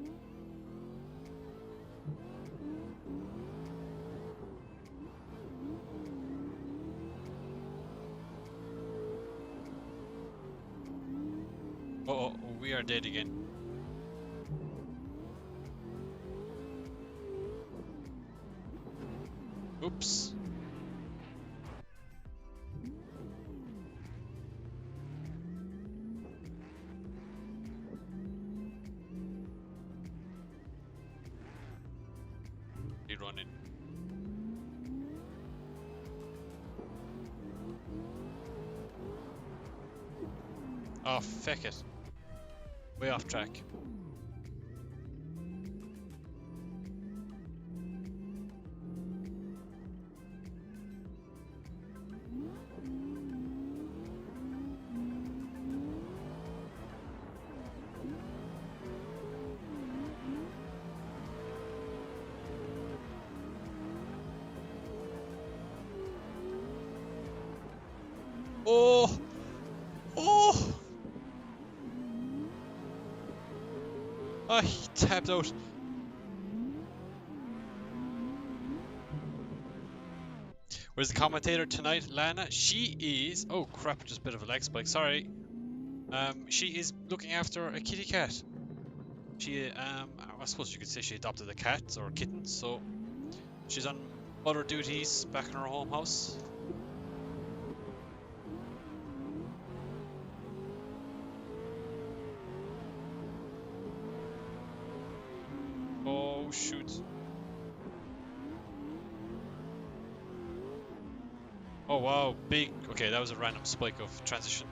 Uh-oh, we are dead again. Oops. You're running. Oh, feck it. Way off track. Oh! Oh! Ah, he tapped out. Where's the commentator tonight, Lana? She is... Oh crap, just a bit of a leg spike, sorry. She is looking after a kitty cat. She, I suppose you could say she adopted a cat or a kitten, so... She's on mother duties back in her home house. Oh shoot. Oh wow, big. Okay, that was a random spike of transition.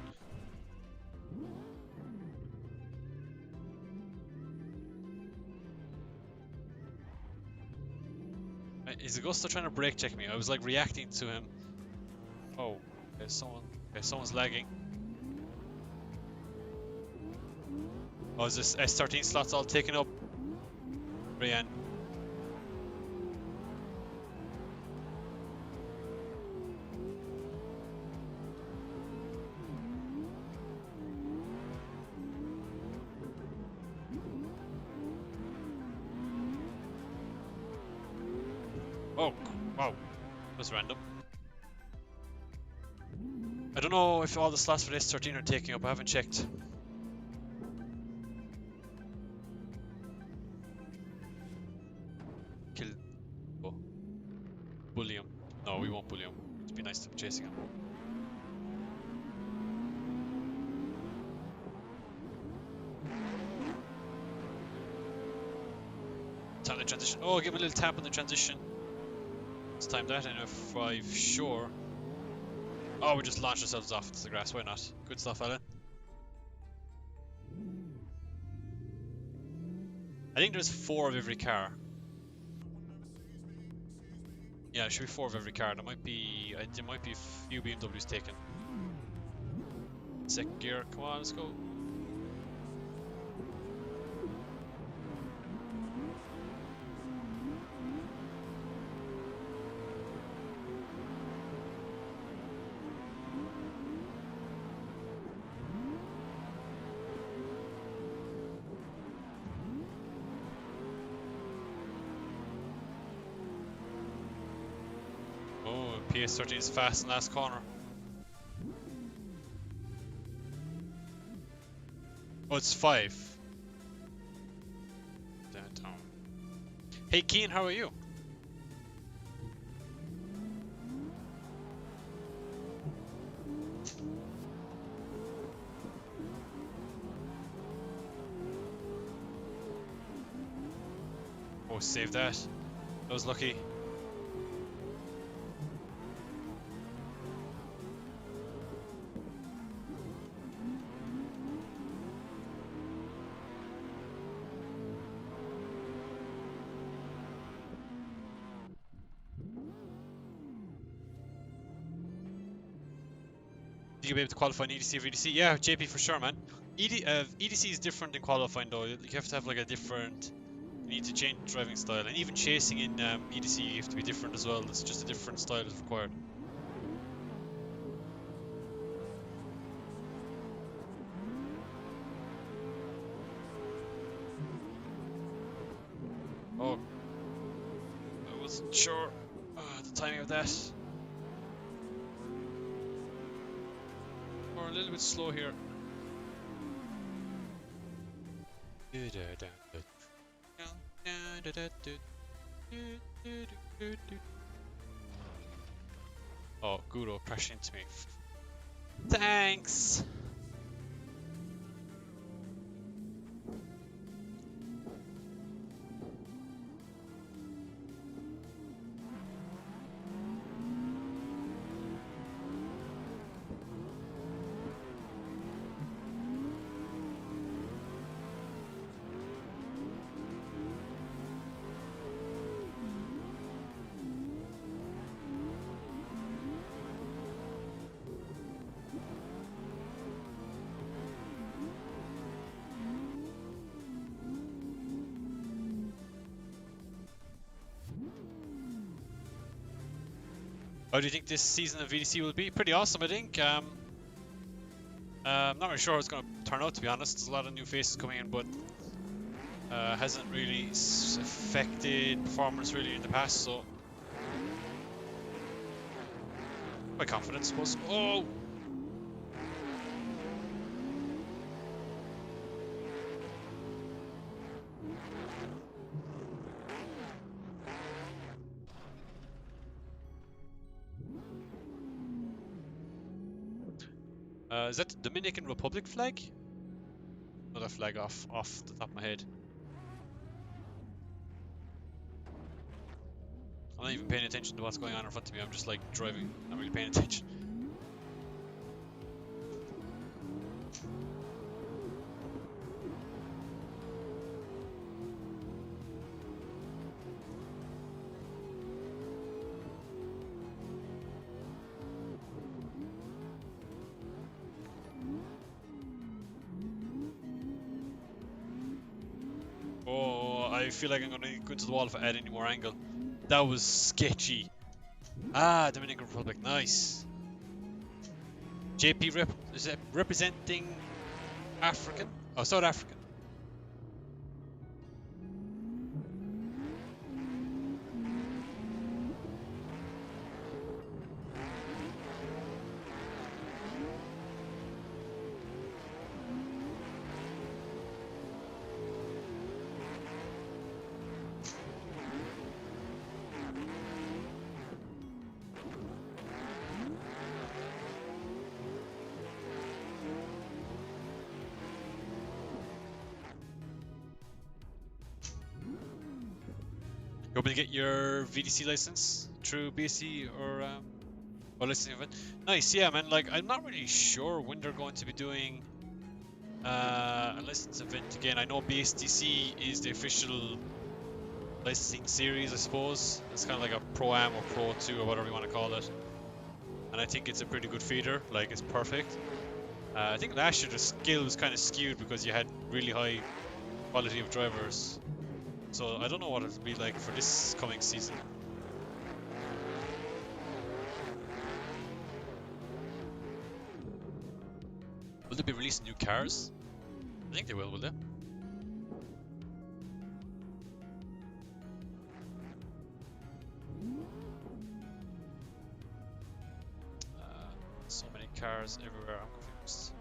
Is Augusto trying to brake check me? I was like reacting to him. Oh, okay, someone's lagging. Oh, is this S13 slots all taken up? Brian. Oh, wow. That was random. I don't know if all the slots for the S13 are taking up. I haven't checked. Kill. Oh. Bully him. No, we won't bully him. It'd be nice to be chasing him. Time the transition. Oh, give him a little tap on the transition. Let's time that in F5, sure. Oh, we just launched ourselves off into the grass. Why not? Good stuff, Alan. I think there's 4 of every car. Yeah, it should be 4 of every car. There might be a few BMWs taken. Second gear. Come on, let's go. PS13 is fast in the last corner. Oh, it's 5. Downtown. Hey, Keen, how are you? Oh, save that. That was lucky. You'll be able to qualify in EDC or VDC? Yeah, JP for sure, man. EDC is different than qualifying though. You have to have like a different. You need to change driving style, and even chasing in EDC you have to be different as well. It's just a different style is required. Oh, I wasn't sure the timing of that. A little bit slow here. Oh, Gudo crashed into me. Thanks! How do you think this season of VDC will be? Pretty awesome, I think. I'm not really sure how it's going to turn out, to be honest. There's a lot of new faces coming in, but hasn't really affected performance really in the past, so quite confident, I suppose. Oh! Is that the Dominican Republic flag? Another flag off the top of my head. I'm not even paying attention to what's going on in front of me. I'm just like driving. Not really paying attention. Oh, I feel like I'm gonna go into the wall if I add any more angle. That was sketchy. Ah, Dominican Republic, nice. JP is it representing African? Oh, South African. You hoping to get your VDC license through BSC or licensing event? Nice, yeah, man. Like, I'm not really sure when they're going to be doing a license event again. I know BSDC is the official licensing series, I suppose. It's kind of like a Pro-Am or Pro 2 or whatever you want to call it. And I think it's a pretty good feeder. Like, it's perfect. I think last year the skill was kind of skewed because you had really high quality of drivers. So I don't know what it'll be like for this coming season. Will they be releasing new cars? I think they will they? So many cars everywhere, I'm confused.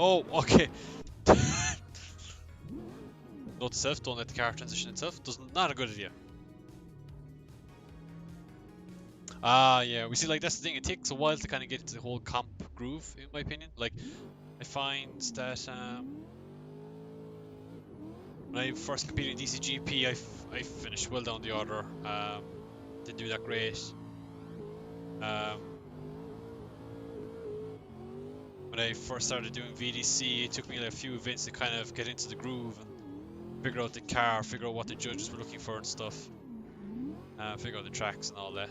Oh, okay. Note to self, don't let the car transition itself. Not a good idea. Ah, yeah. We see, like, that's the thing. It takes a while to kind of get into the whole comp groove, in my opinion. Like, I find that when I first competed in DCGP, I finished well down the order. Didn't do that great. When I first started doing VDC, it took me like a few events to kind of get into the groove and figure out the car, figure out what the judges were looking for and stuff, figure out the tracks and all that.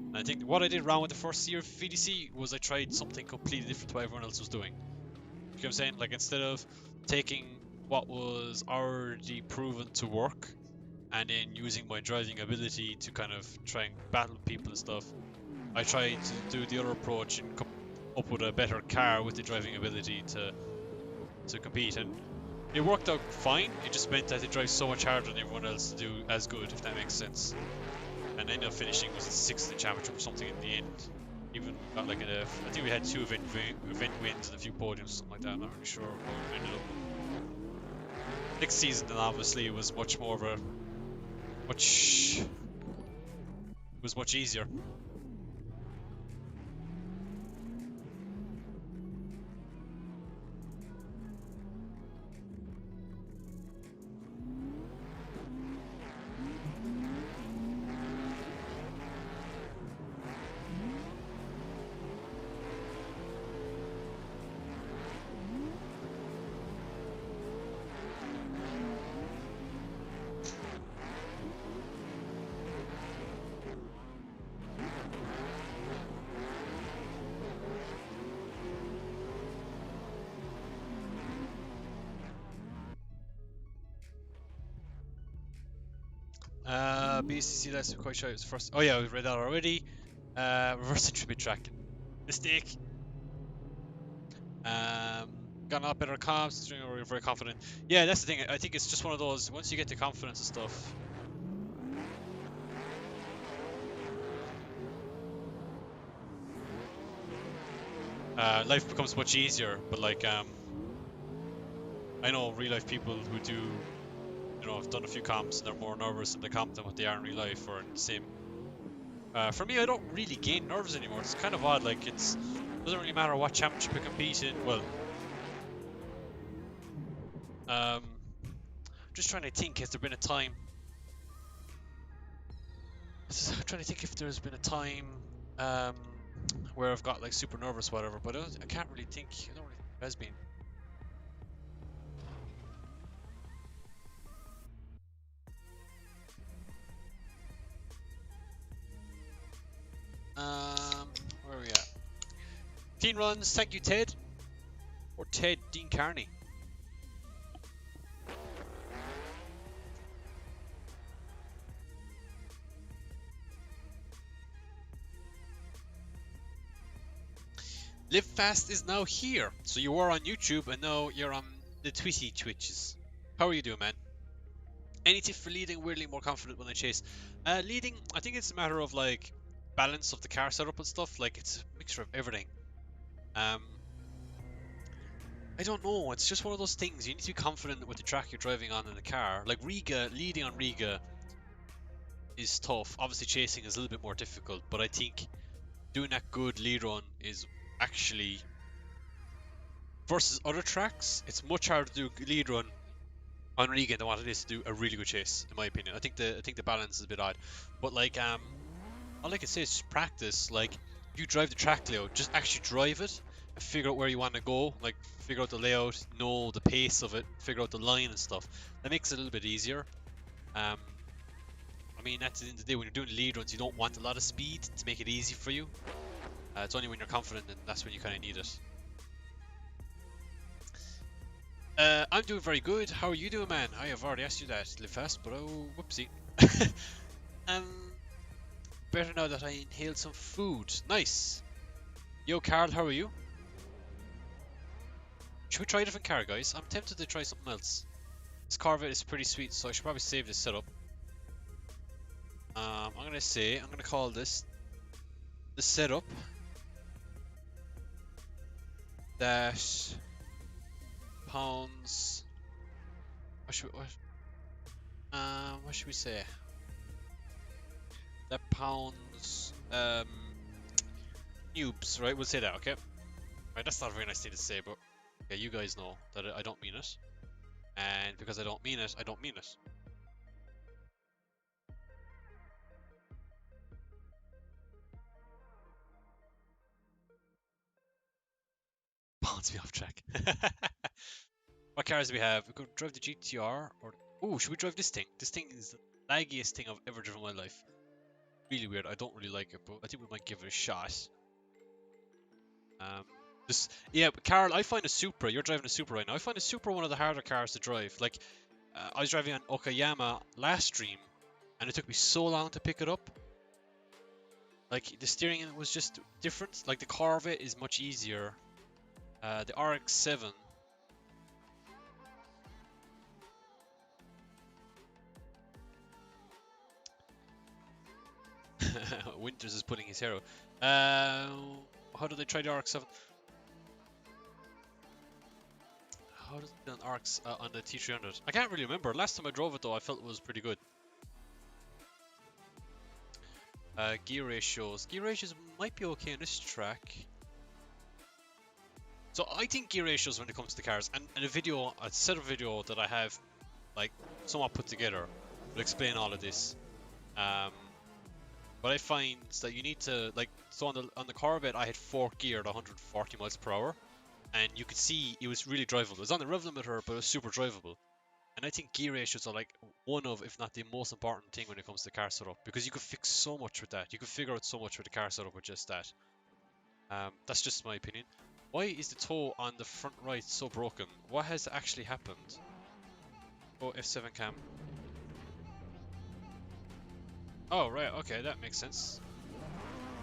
And I think what I did wrong with the first year of VDC was I tried something completely different to what everyone else was doing. You know what I'm saying? Like, instead of taking what was already proven to work and then using my driving ability to kind of try and battle people and stuff, I tried to do the other approach and come up with a better car with the driving ability to compete, and it worked out fine. It just meant that it drives so much harder than everyone else to do as good, if that makes sense. And I ended up finishing was 6th in the championship or something in the end. Even got like I think we had 2 event wins and a few podiums, something like that. I'm not really sure how it ended up. Next season, then obviously it was much more of a much easier. BCC, that's quite sure it was first. Oh yeah, we've read that already. Reverse entropy tracking. Mistake. Got a lot better comps, we're very confident. Yeah, that's the thing. I think it's just one of those, once you get the confidence and stuff, life becomes much easier. But like, I know real life people who do, you know, have done a few comps and they're more nervous in the comp than what they are in real life or in the sim. For me, I don't really gain nerves anymore. It's kind of odd. Like, doesn't really matter what championship you compete in. Well, just trying to think. Has there been a time? I'm trying to think if there's been a time where I've got like super nervous, whatever. But I can't really think. I don't really think there has been. Where are we at? 15 runs. Thank you, Ted. Or Ted Dean Carney. Live Fast is now here. So you were on YouTube and now you're on the Twitches. How are you doing, man? Any tip for leading? Weirdly more confident when I chase. Leading, I think it's a matter of like balance of the car setup and stuff. Like it's a mixture of everything. I don't know. It's just one of those things. You need to be confident with the track you're driving on in the car. Like Riga, leading on Riga is tough. Obviously, chasing is a little bit more difficult. But I think doing that good lead run is actually versus other tracks. It's much harder to do a lead run on Riga than what it is to do a really good chase, in my opinion. I think the balance is a bit odd. But like all I can say is just practice. Like if you drive the track layout, just actually drive it and figure out where you want to go. Like figure out the layout, know the pace of it, figure out the line and stuff. That makes it a little bit easier. I mean, at the end of the day, when you're doing lead runs, you don't want a lot of speed to make it easy for you. It's only when you're confident, and that's when you kind of need it. I'm doing very good. How are you doing, man? I have already asked you that. Live fast, but oh, whoopsie. Better now that I inhaled some food. Nice. Yo, Carl, how are you? Should we try a different car, guys? I'm tempted to try something else. This Corvette is pretty sweet, so I should probably save this setup. I'm gonna call this the setup that pounds. What should we say? That pounds noobs, right? We'll say that, okay? Right, that's not a very nice thing to say, but yeah, you guys know that I don't mean it. And because I don't mean it, I don't mean it. Bounce me off track. What cars do we have? We could drive the GTR or... Oh, should we drive this thing? This thing is the laggiest thing I've ever driven in my life. Really weird. I don't really like it, but I think we might give it a shot. Yeah, but Carl, I find a Supra. You're driving a Supra right now. I find a Supra one of the harder cars to drive. Like, I was driving an Okayama last stream, and it took me so long to pick it up. Like, the steering was just different. Like, the Corvette is much easier. The RX-7. Winters is putting his hero. How do they try the RX-7? How does it do on RX on the T300? I can't really remember. Last time I drove it though, I felt it was pretty good. Gear ratios. Gear ratios might be okay on this track. So I think gear ratios when it comes to cars, and in a set of video that I have, like, somewhat put together, will explain all of this. But I find that you need to, like, so on the Corvette I had 4th gear at 140 miles per hour, and you could see it was really drivable. It was on the rev limiter, but it was super drivable. And I think gear ratios are like one of, if not the most important thing when it comes to car setup, because you could fix so much with that. You could figure out so much with the car setup with just that. That's just my opinion. Why is the toe on the front right so broken? What has actually happened? Oh, F7 cam. Oh, right, okay, that makes sense.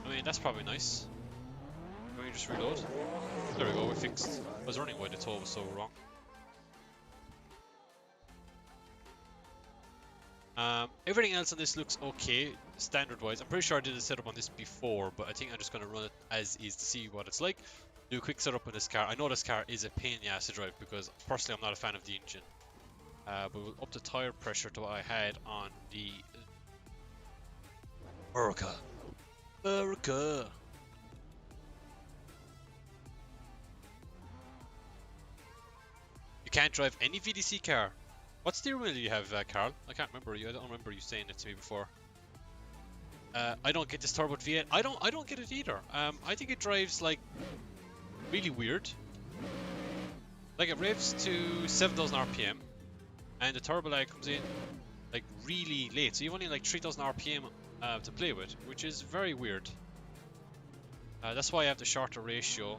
I mean, that's probably nice. Can we just reload? There we go, we fixed. I was wondering why the toe was so wrong. Everything else on this looks okay, standard-wise. I'm pretty sure I did a setup on this before, but I think I'm just going to run it as is to see what it's like. do a quick setup on this car. I know this car is a pain in the ass to drive because personally I'm not a fan of the engine. But we'll up the tire pressure to what I had on the America. You can't drive any VDC car. What steering wheel do you have, Carl? I can't remember you. I don't remember you saying it to me before. I don't get this turbo V8. I don't get it either. I think it drives like really weird. Like it revs to 7,000 RPM, and the turbo lag comes in like really late. So you've only like 3,000 RPM to play with, which is very weird. That's why I have the shorter ratio.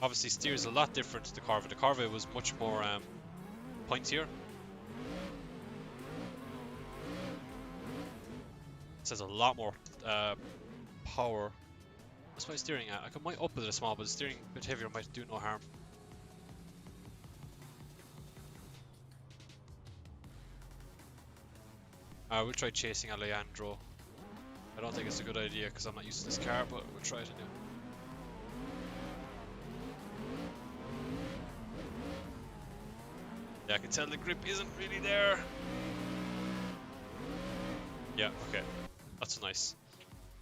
Obviously steers a lot different to the Corvette. The Corvette was much more pointier. It has a lot more power. What's my steering at? I might up it a small, but the steering a bit heavier might do no harm. We'll try chasing Alejandro. I don't think it's a good idea because I'm not used to this car, but we'll try it anyway. Yeah, I can tell the grip isn't really there. Yeah, okay. That's nice.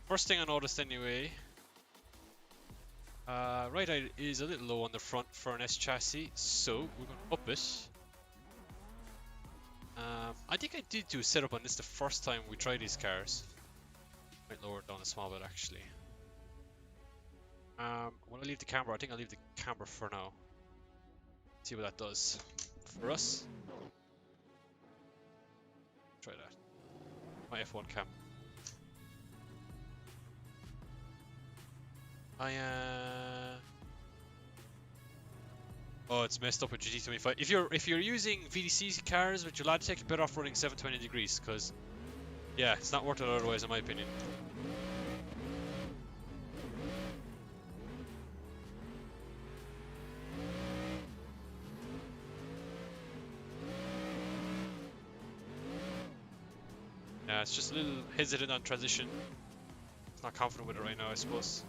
First thing I noticed anyway, right eye is a little low on the front for an S chassis, so we're going to up it. I think I did do a setup on this the first time we tried these cars. Might lower it down a small bit actually. When I leave the camera, I think I'll leave the camera for now. See what that does for us. Try that. My F1 cam. Oh, it's messed up with GT25. If you're using VDC cars with your Logitech, you're better off running 720 degrees, because yeah, it's not worth it otherwise, in my opinion. Yeah, it's just a little hesitant on transition. It's not confident with it right now, I suppose.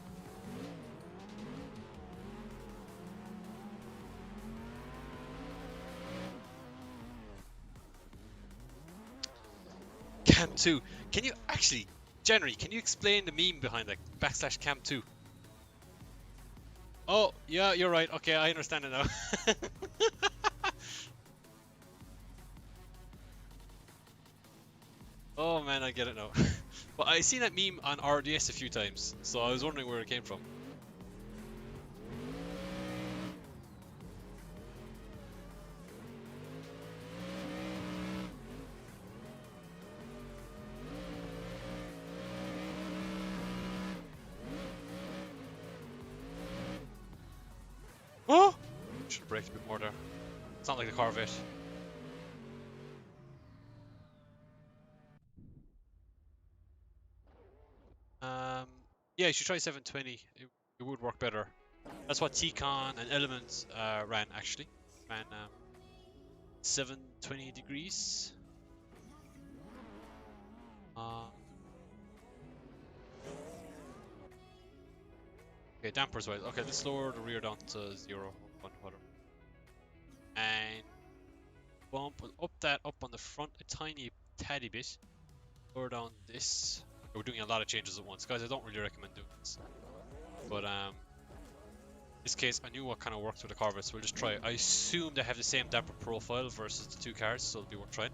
Cam 2. Can you actually, January, can you explain the meme behind that / Cam 2? Oh, yeah, you're right. Okay, I understand it now. Oh man, I get it now. But I seen that meme on RDS a few times, so I was wondering where it came from. Oh! Should have braked a bit more there. It's not like the Corvette. Yeah, you should try 720. It would work better. That's what T-Con and Element ran actually. Ran 720 degrees. Okay, dampers wise. Okay, let's lower the rear down to 0. Whatever. And bump up that up on the front a tiny tad bit. Lower down this. We're doing a lot of changes at once, guys. I don't really recommend doing this, but in this case, I knew what kind of worked with the Corvette, so we'll just try it. I assume they have the same damper profile versus the two cars, so it'll be worth trying.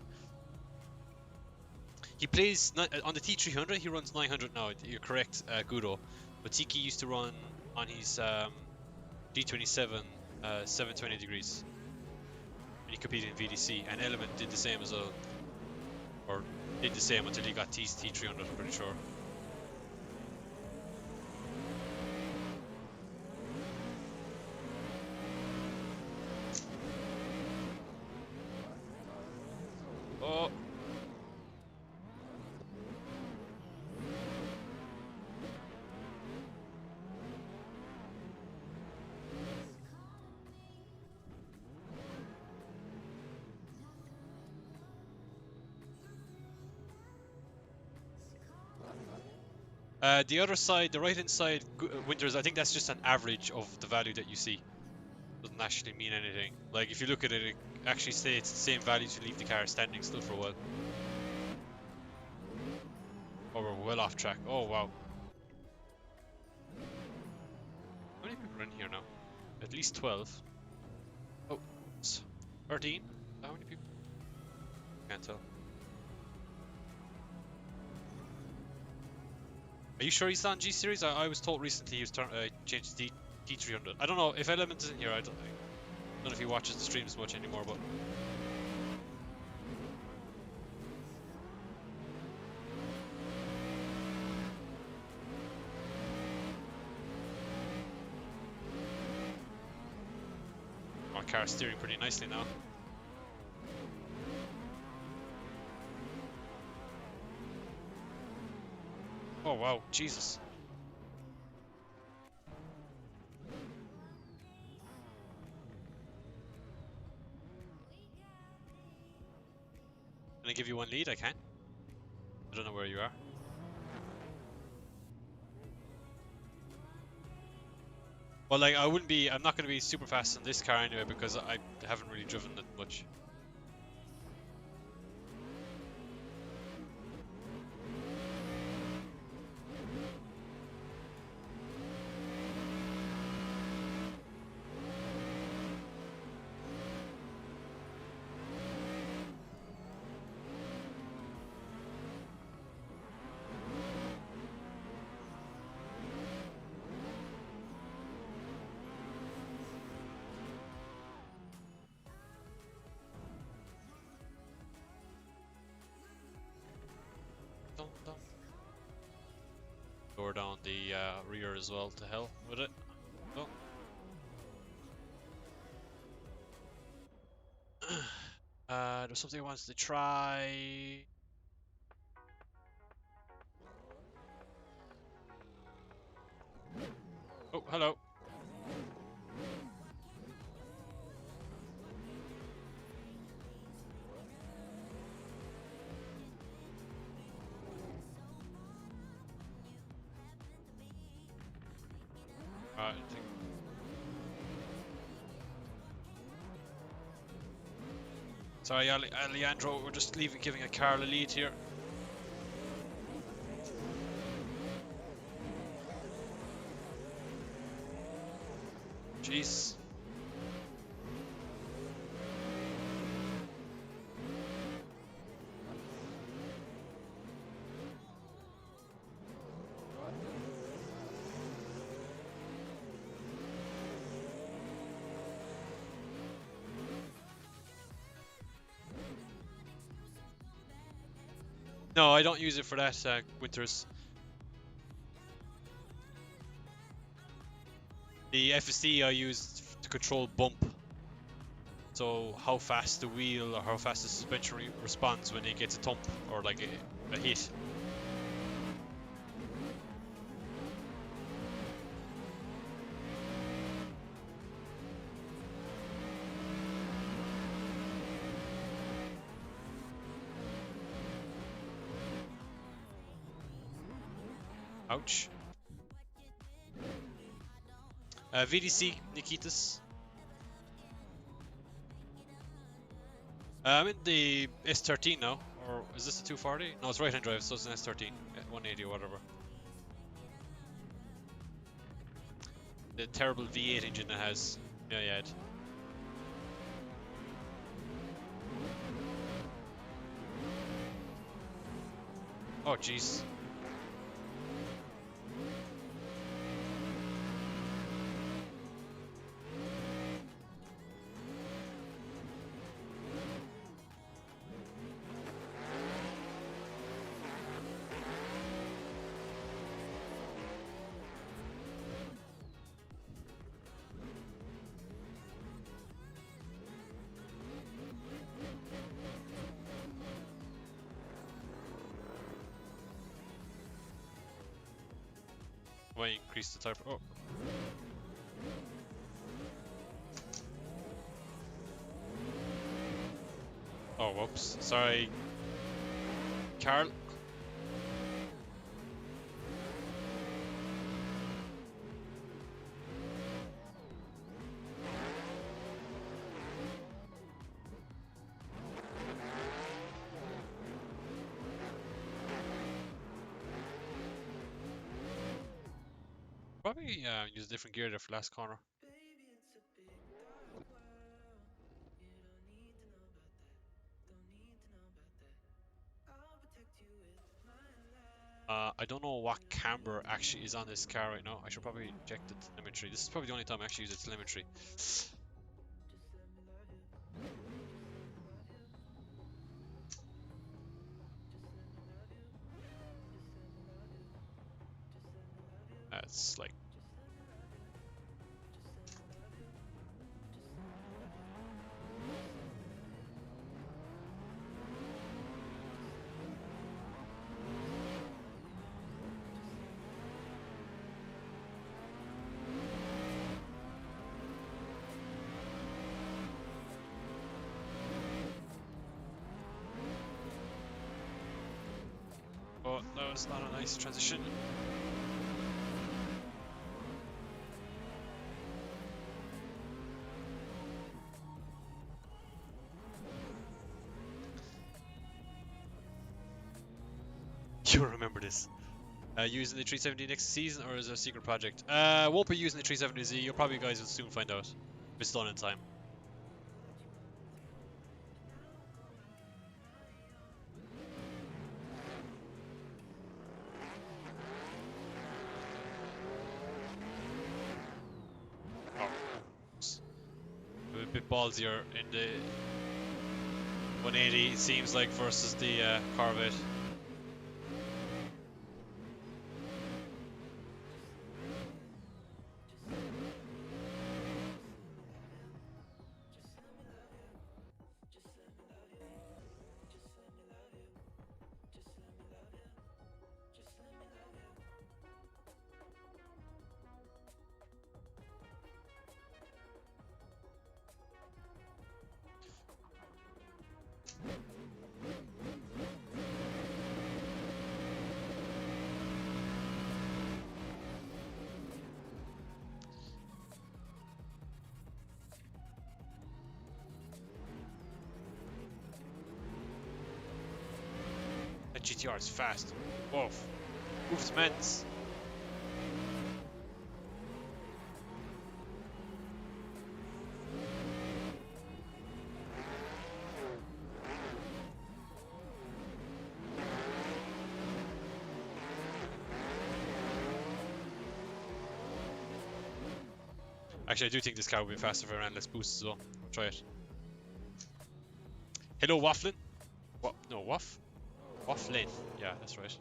He plays on the T300. He runs 900 now. You're correct, Gudo. But Tiki used to run on his G27 720 degrees. And he competed in VDC, and Element did the same as well. Or did the same until he got T300, I'm pretty sure. Oh! The other side, the right hand side, Winters, I think that's just an average of the value that you see. Doesn't actually mean anything. Like, if you look at it, it actually states the same value to leave the car standing still for a while. Oh, we're well off track. Oh, wow. How many people are in here now? At least 12. Oh, it's 13? How many people? Can't tell. Are you sure he's on G series? I was told recently he was changed to D300. I don't know if Element is in here. I don't know if he watches the streams much anymore, but our car's steering pretty nicely now. Oh wow, Jesus. Can I give you one lead? I can. I don't know where you are. Well, like, I'm not going to be super fast in this car anyway because I haven't really driven it much. Lower down the rear as well, to hell with it. Oh. There's something I wanted to try. Oh, hello. I think. Sorry, Alejandro, we're just giving a Carl a lead here. Jeez. No, I don't use it for that, Winters. The FSD I use to control bump. So how fast the wheel or how fast the suspension responds when it gets a thump or like a hit. Ouch. VDC, Nikitas. I'm in the S13 now, or is this a 240? No, it's right-hand drive, so it's an S13, 180 or whatever. The terrible V8 engine it has. Yeah, yeah. Oh, jeez. Why increase the type? Oh. Oh, whoops. Sorry. Carl. Probably use a different gear there for last corner. I don't know what camber actually is on this car right now. I should probably check the telemetry. This is probably the only time I actually use the telemetry. It's like oh, that was not a nice transition. You remember this. Using the 370 next season, or is it a secret project? Won't be using the 370Z. You'll probably guys will soon find out. If it's done in time. Oh, a bit ballsier in the 180, it seems like, versus the Corvette. That GTR is fast. Whoa. Moves immense. Actually, I do think this car will be faster if I ran less boosts as well. I'll try it. Hello, Wafflin. What? No, Waff? Wafflin. Yeah, that's right.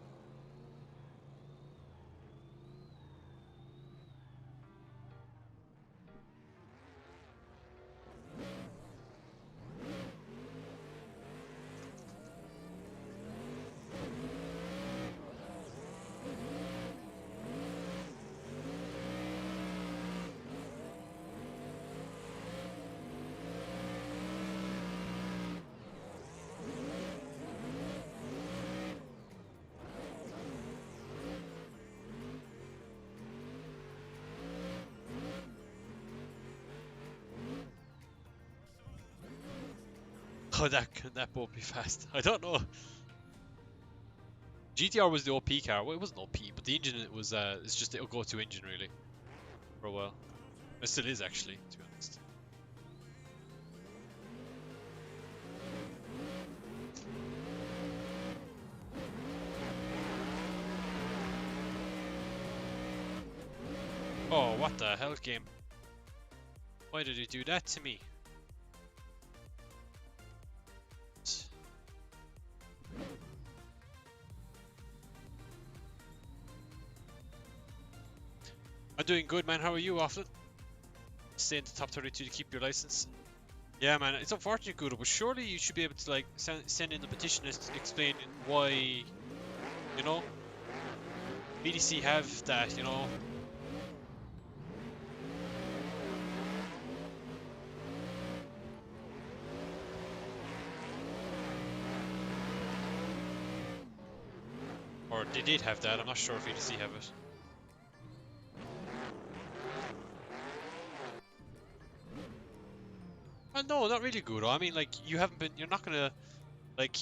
Oh, that boat be fast. I don't know. GTR was the OP car. Well, it wasn't OP, but the engine it was it's just a go-to engine really for a while. It still is actually, to be honest. Oh, what the hell, game? Why did you do that to me? I'm doing good, man. How are you, Offlet? Stay in the top 32 to keep your license. Yeah, man. It's unfortunate, Gudo, but surely you should be able to like send in the petition explaining why, you know, VDC have that, you know. Or they did have that. I'm not sure if VDC have it. Well, no, not really, Gudo. I mean, like, you're not gonna, like,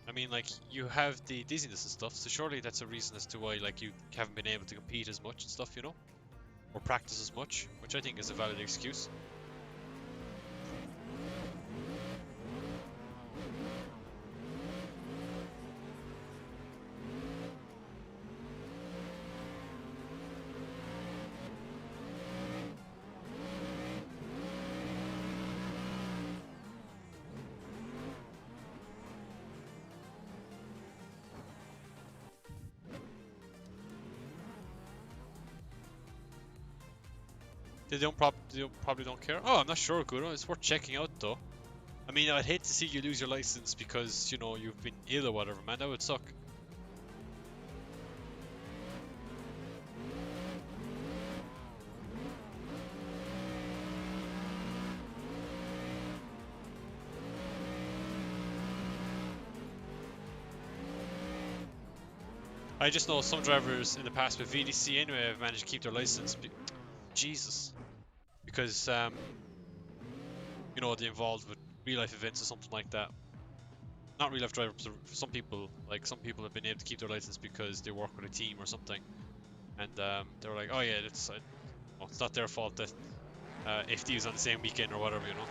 I mean, like, you have the dizziness and stuff, so surely that's a reason as to why, like, you haven't been able to compete as much and stuff, you know? Or practice as much, which I think is a valid excuse. They probably don't care. Oh, I'm not sure, Guro. It's worth checking out, though. I mean, I'd hate to see you lose your license because, you know, you've been ill or whatever, man. That would suck. I just know some drivers in the past with VDC anyway have managed to keep their license. Jesus. Because, you know, they're involved with real life events or something like that. Not real life drivers, but for some people, like, some people have been able to keep their license because they work with a team or something. And they're like, oh yeah, well, it's not their fault that FD was on the same weekend or whatever, you know.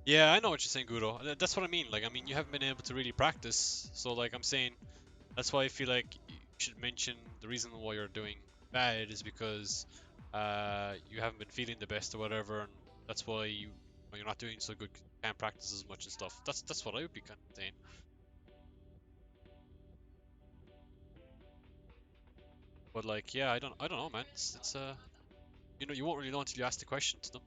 Yeah, I know what you're saying, Guro. That's what I mean. Like, I mean, you haven't been able to really practice. So, like, I'm saying, that's why I feel like you should mention the reason why you're doing bad is because you haven't been feeling the best or whatever, and that's why you're not doing so good, can't practice as much and stuff. That's what I would be kind of saying. But like, yeah, I don't know, man. It's you know, you won't really know until you ask the question to them.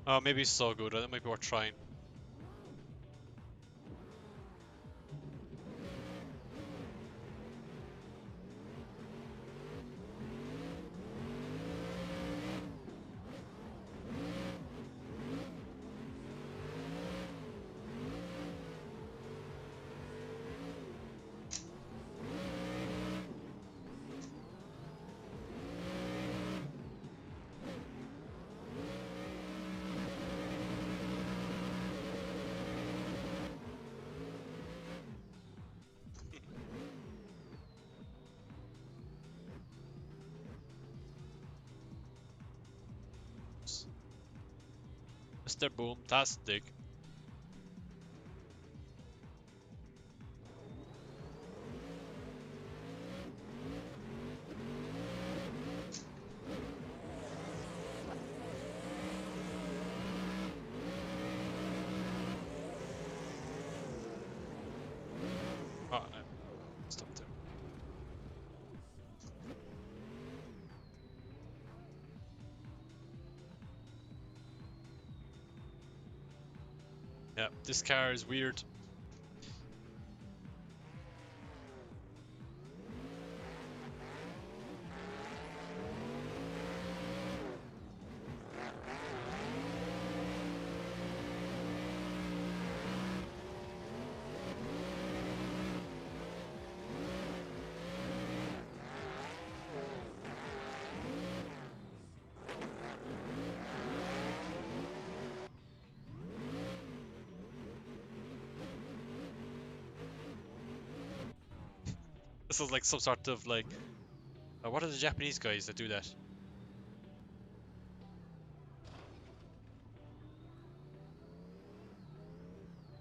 Oh, maybe it's so good. That might be worth trying. Mr. Boomtastic. Oh, stop there. Yeah, this car is weird. This is like some sort of like, what are the Japanese guys that do that?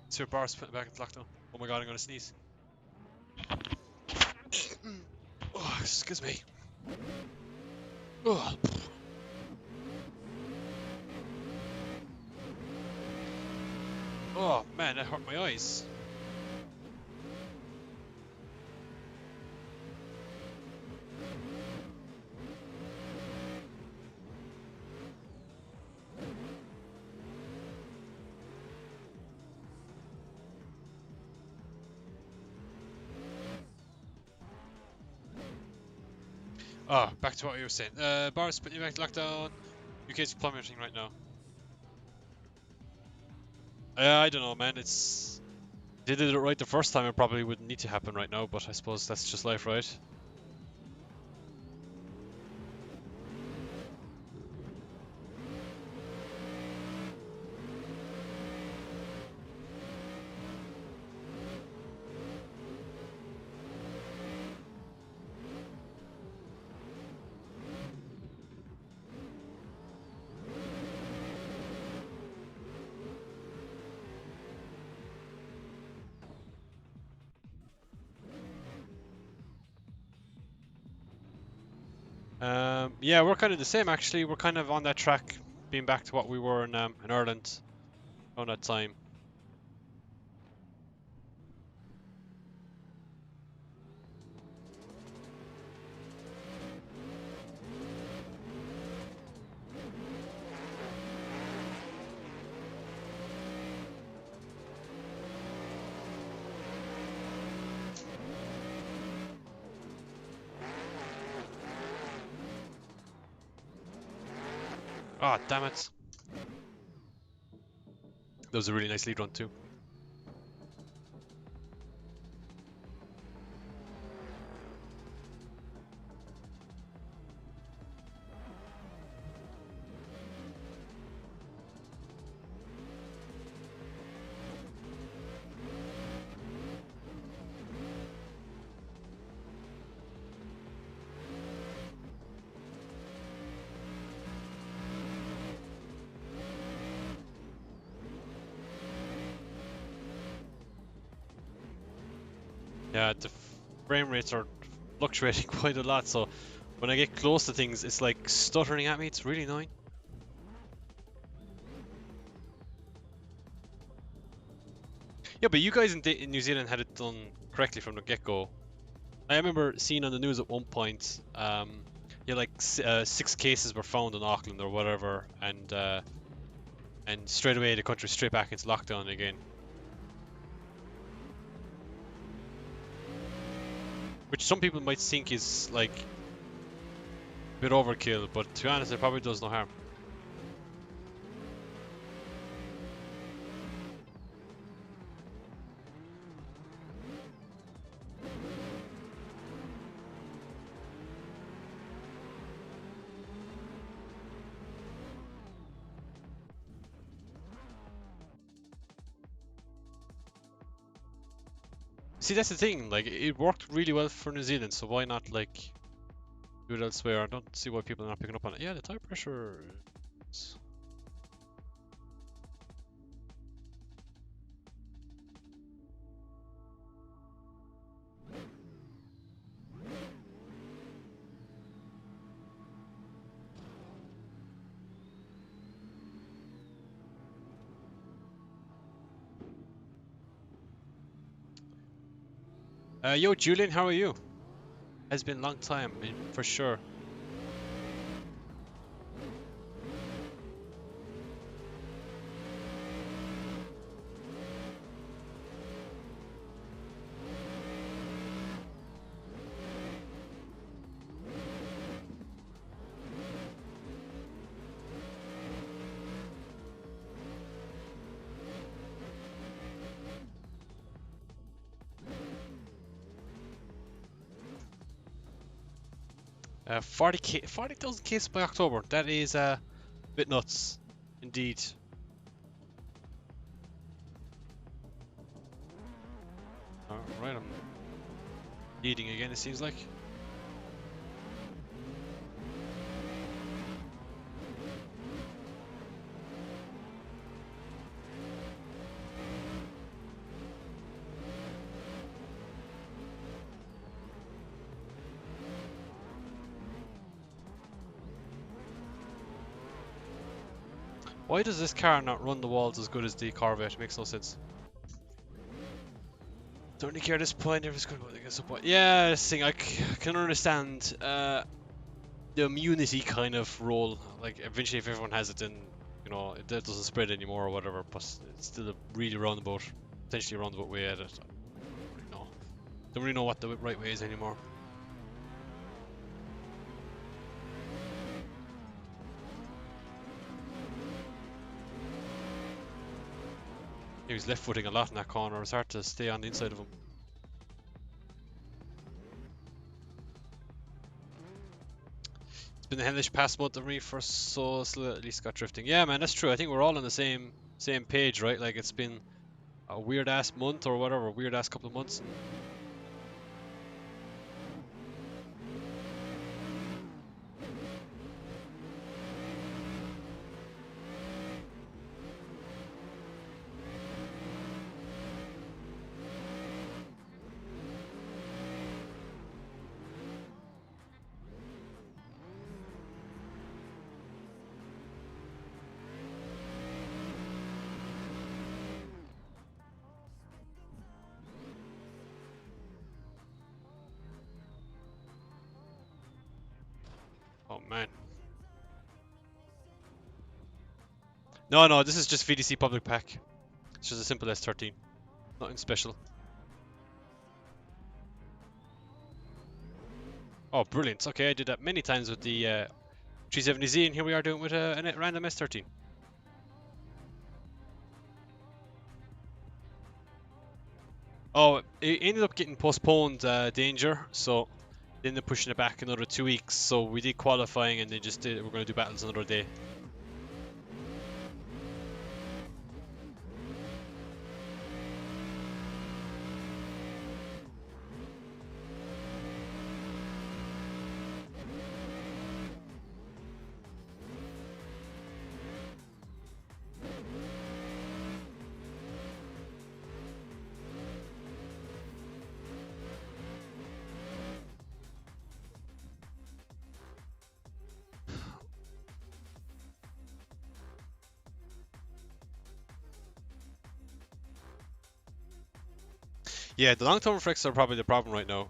Is your bars put back into lockdown? Oh my god, I'm gonna sneeze. Oh, excuse me. Oh. Oh man, that hurt my eyes. Oh, back to what you were saying. Bars putting you back to lockdown. UK's plummeting right now. I don't know, man. It's they did it right the first time. It probably wouldn't need to happen right now, but I suppose that's just life, right? Yeah, we're kind of the same actually. We're kind of on that track, being back to what we were in Ireland around that time. Ah, oh, damn it. That was a really nice lead run too. Yeah, the frame rates are fluctuating quite a lot, so when I get close to things, it's like stuttering at me. It's really annoying. Yeah, but you guys in New Zealand had it done correctly from the get-go. I remember seeing on the news at one point, yeah, like 6 cases were found in Auckland or whatever, and straight away the country straight back into lockdown again. Which some people might think is like a bit overkill, but to be honest, it probably does no harm. See, that's the thing, like, it worked really well for New Zealand, so why not, like, do it elsewhere? I don't see why people are not picking up on it. Yeah, the tire pressure is... Yo, Julian, how are you? Has been a long time, for sure. Uh, 40,000 cases by October. That is a bit nuts, indeed. Alright, Leading again, it seems like. Why does this car not run the walls as good as the Corvette? It makes no sense. Don't really care at this point if it's going to go against the point. Yeah, this thing, I can understand the immunity kind of role. Like, eventually if everyone has it, then, you know, that doesn't spread anymore or whatever, but it's still a really roundabout, potentially a roundabout way at it. I don't really know what the right way is anymore. He was left footing a lot in that corner. It's hard to stay on the inside of him. It's been the hellish past month of me for so slow, at least got drifting. Yeah, man, that's true. I think we're all on the same page, right? Like, it's been a weird ass month or whatever, weird ass couple of months. Oh man. No, this is just VDC public pack. It's just a simple S13. Nothing special. Oh, brilliant. Okay, I did that many times with the 370Z, and here we are doing it with a random S13. Oh, it ended up getting postponed, Danger, so they ended up pushing it back another 2 weeks. So we did qualifying, and they just did. We're going to do battles another day. Yeah, the long-term effects are probably the problem right now.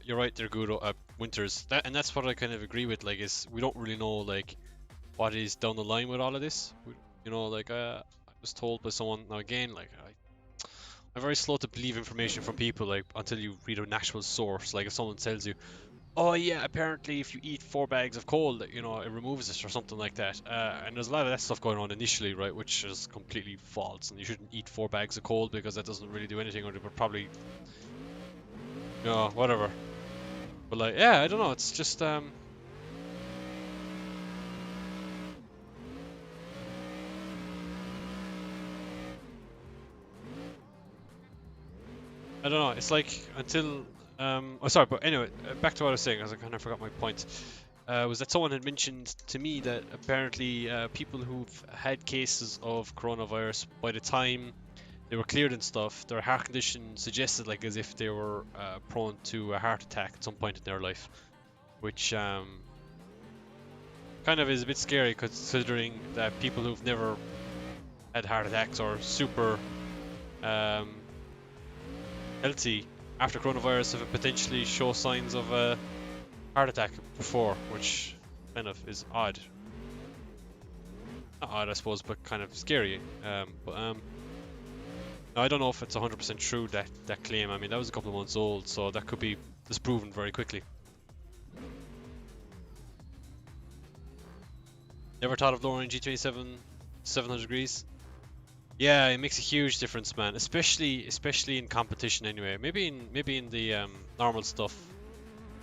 You're right, they're good winters, and that's what I kind of agree with. Like, is we don't really know like what is down the line with all of this. You know, like I was told by someone. Now again, like I'm very slow to believe information from people like until you read an actual source. Like if someone tells you, oh yeah, apparently if you eat 4 bags of coal, you know, it removes it or something like that. And there's a lot of that stuff going on initially, right, which is completely false. And you shouldn't eat 4 bags of coal because that doesn't really do anything, or it would probably, you know, whatever. But like, yeah, I don't know. It's just I don't know. It's like until oh sorry, but anyway, back to what I was saying, as I kind of forgot my point. Was that someone had mentioned to me that apparently people who've had cases of coronavirus, by the time they were cleared and stuff, their heart condition suggested like as if they were prone to a heart attack at some point in their life, which kind of is a bit scary considering that people who've never had heart attacks or super healthy after coronavirus have potentially show signs of a heart attack before, which kind of is odd. Not odd, I suppose, but kind of scary. No, I don't know if it's 100% true, that claim. I mean, that was a couple of months old, so that could be disproven very quickly. Never thought of lowering G27 700 degrees? Yeah, it makes a huge difference, man. Especially in competition, anyway. Maybe in the normal stuff,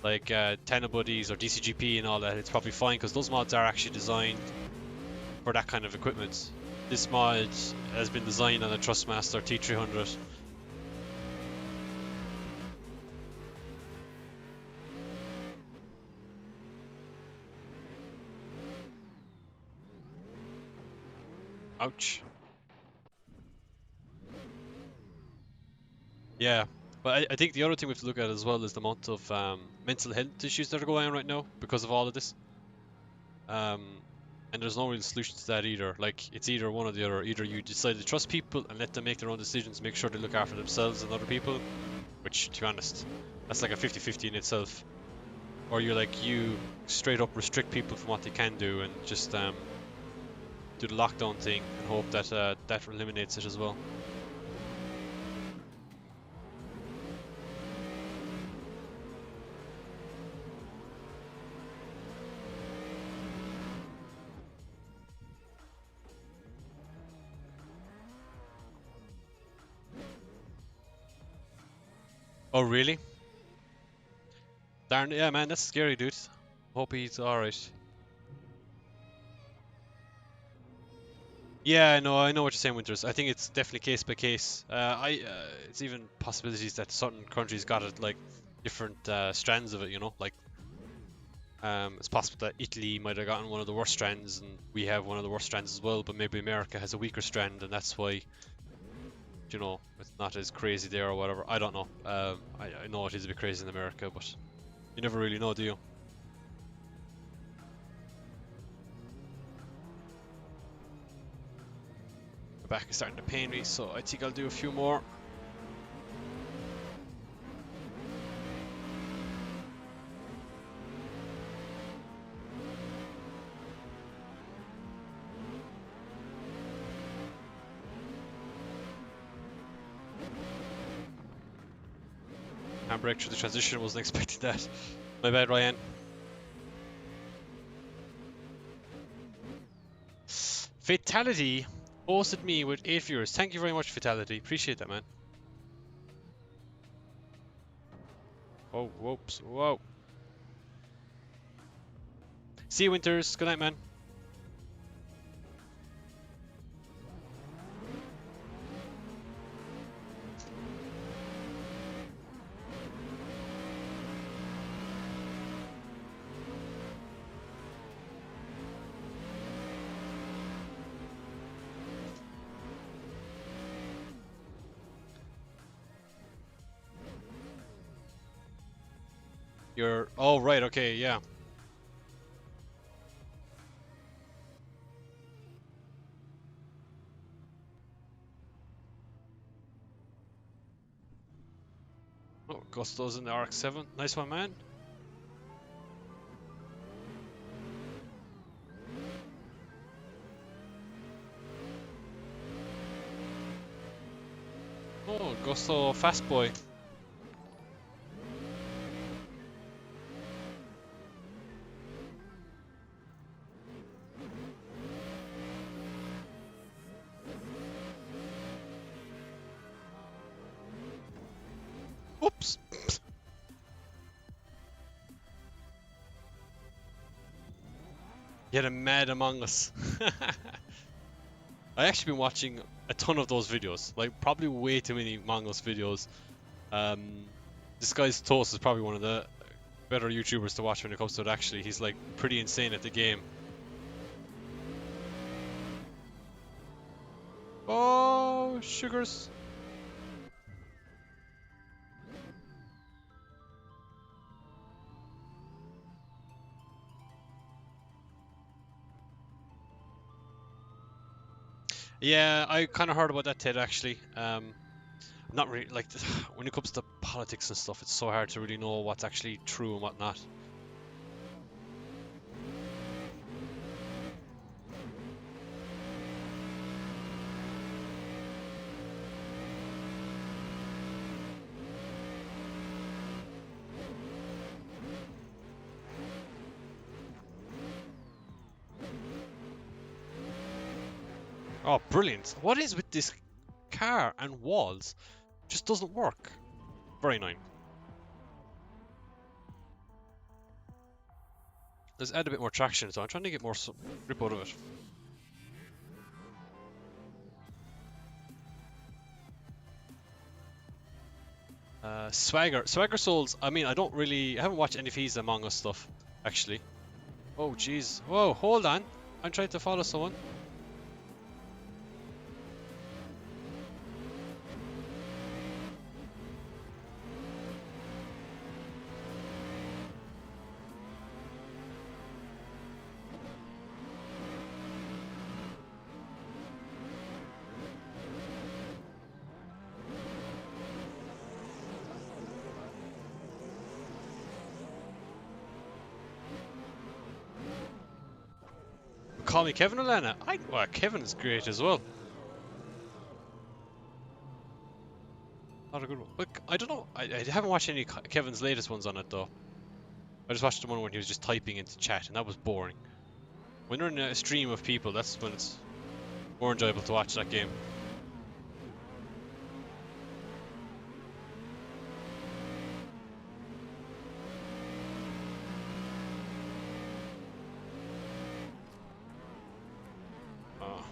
like Tenabuddies or DCGP and all that. It's probably fine because those mods are actually designed for that kind of equipment. This mod has been designed on a Trustmaster T300. Ouch. Yeah, but I think the other thing we have to look at as well is the amount of mental health issues that are going on right now because of all of this. And there's no real solution to that either. Like, it's either one or the other. Either you decide to trust people and let them make their own decisions, make sure they look after themselves and other people, which, to be honest, that's like a 50-50 in itself. Or you straight up restrict people from what they can do and just do the lockdown thing and hope that that eliminates it as well. Oh, really? Darn, yeah, man, that's scary, dude. Hope he's alright. Yeah, no, I know what you're saying, Winters. I think it's definitely case by case. It's even possibilities that certain countries got it like different strands of it. You know, like it's possible that Italy might have gotten one of the worst strands, and we have one of the worst strands as well. But maybe America has a weaker strand, and that's why, you know, it's not as crazy there or whatever. I don't know. I know it is a bit crazy in America, but you never really know, do you? My back is starting to pain me, so I think I'll do a few more. Handbrake through the transition, wasn't expecting that. My bad, Ryan. Fatality hosted me with 8 viewers. Thank you very much, Fatality. Appreciate that, man. Oh, whoops. Whoa. See you, Winters. Good night, man. You're... Oh, right. Okay, yeah. Oh, Gusto's in the RX-7. Nice one, man. Oh, Gusto fast boy. Oops. You had a mad Among Us. I actually been watching a ton of those videos, like probably way too many Among Us videos. This guy's Toast is probably one of the better YouTubers to watch when it comes to it. Actually, he's like pretty insane at the game. Oh, sugars. Yeah, I kind of heard about that, Ted, actually. Not really, like, when it comes to politics and stuff, it's so hard to really know what's actually true and what not. Oh, brilliant. What is with this car and walls? Just doesn't work. Very annoying. Let's add a bit more traction, so I'm trying to get more grip out of it. Swagger Souls, I mean, I haven't watched any of his Among Us stuff, actually. Oh, jeez. Whoa, hold on. I'm trying to follow someone. call me Kevin, Alana. Well, Kevin is great as well. Not a good one. But I don't know. I haven't watched any Kevin's latest ones on it though. I just watched the one when he was just typing into chat, and that was boring. When you're in a stream of people, that's when it's more enjoyable to watch that game. Oh.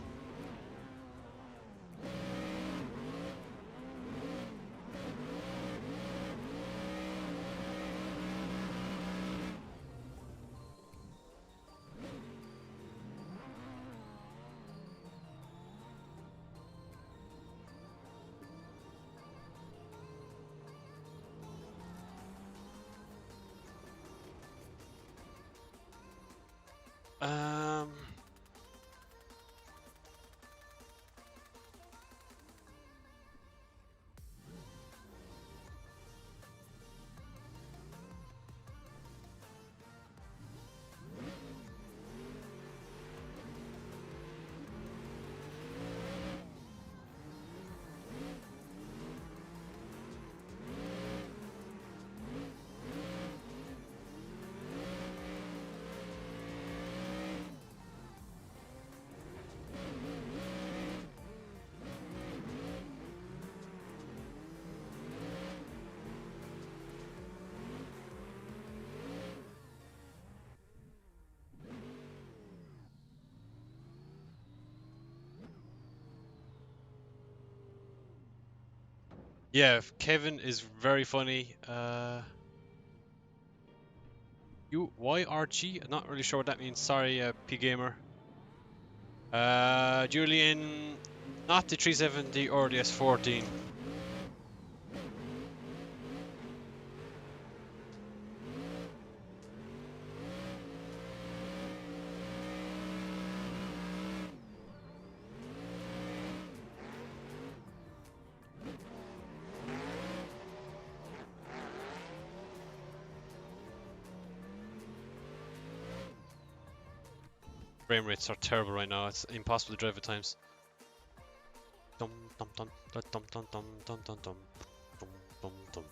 Um. Yeah, Kevin is very funny. YRG? I'm not really sure what that means. Sorry, P Gamer. Julian, not the 370 or the S14. Frame rates are terrible right now. It's impossible to drive at times. Dum dum dum dum dum dum dum dum dum dum dum dum dum.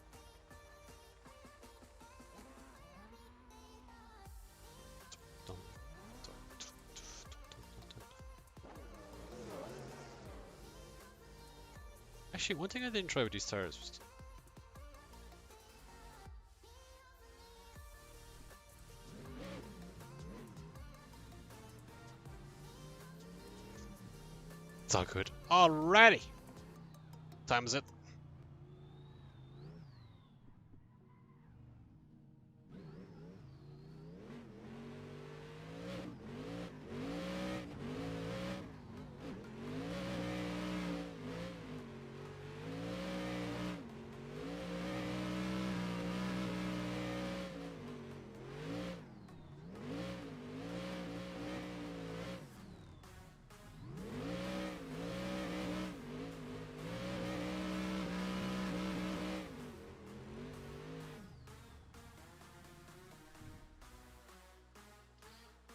Actually, one thing I didn't try with these tires was it's all good. Alrighty. Time is it.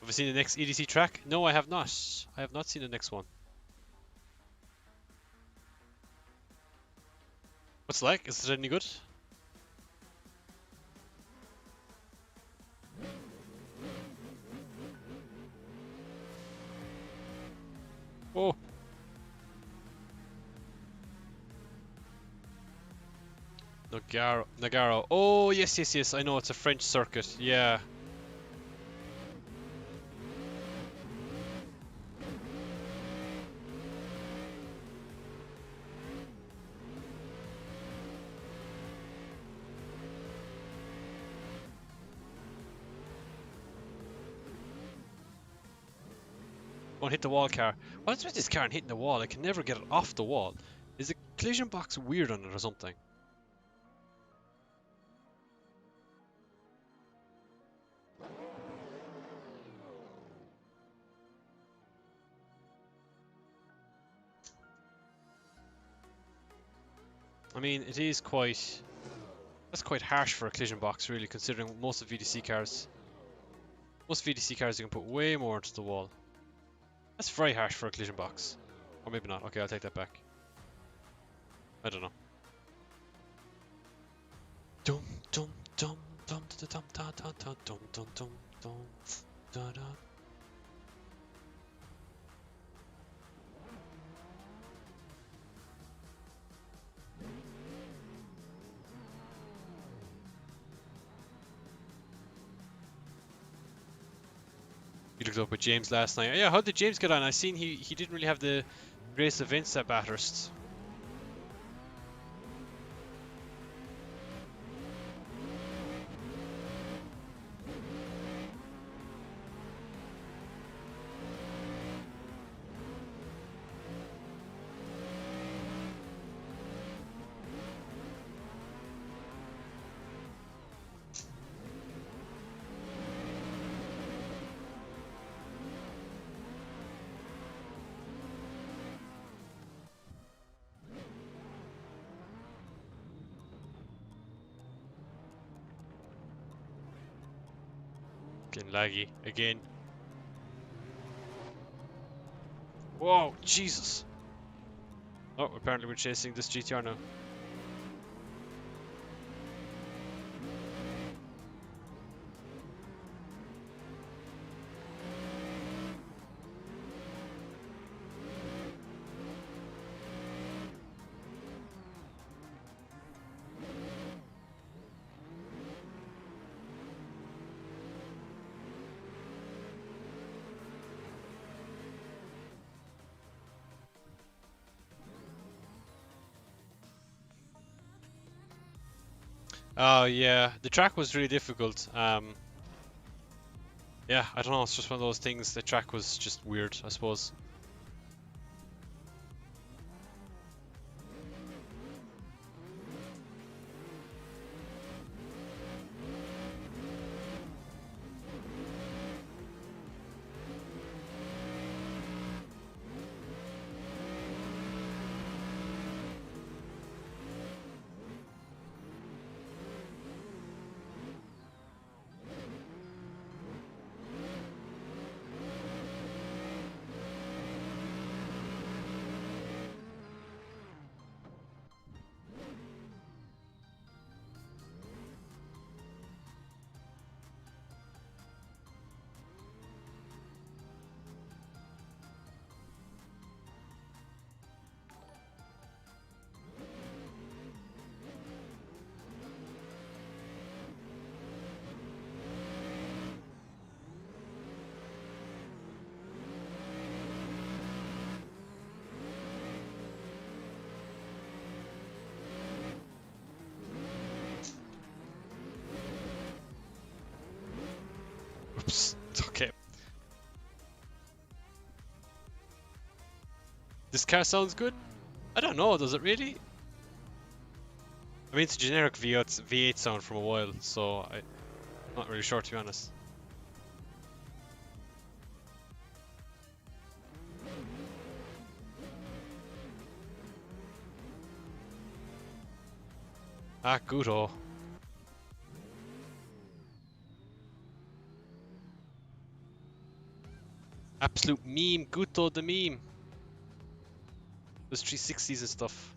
Have you seen the next EDC track? No, I have not. I have not seen the next one. What's it like? Is it any good? Oh. Nagaro. Oh, yes, yes, yes. I know it's a French circuit. Yeah. Won't hit the wall car. What's with this car and hitting the wall? I can never get it off the wall. Is the collision box weird on it or something? I mean, it is quite... That's quite harsh for a collision box, really, considering most of VDC cars. Most VDC cars you can put way more into the wall. That's very harsh for a collision box. Or maybe not. Okay, I'll take that back. I don't know. Dum dum dum dum dum dum dum dum dum dum dum dum dum da da. You looked up with James last night. Yeah, how did James get on? I seen he didn't really have the greatest events at Bathurst. Getting laggy again. Whoa, Jesus! Oh, apparently we're chasing this GTR now. Oh yeah, the track was really difficult. Yeah, I don't know, it's just one of those things. The track was just weird, I suppose. Oops, okay. This car sounds good? I don't know, does it really? I mean, it's a generic V8 sound from a while, so I'm not really sure, to be honest. Ah, good-o. Absolute meme, Guto the meme. There's 360s and stuff.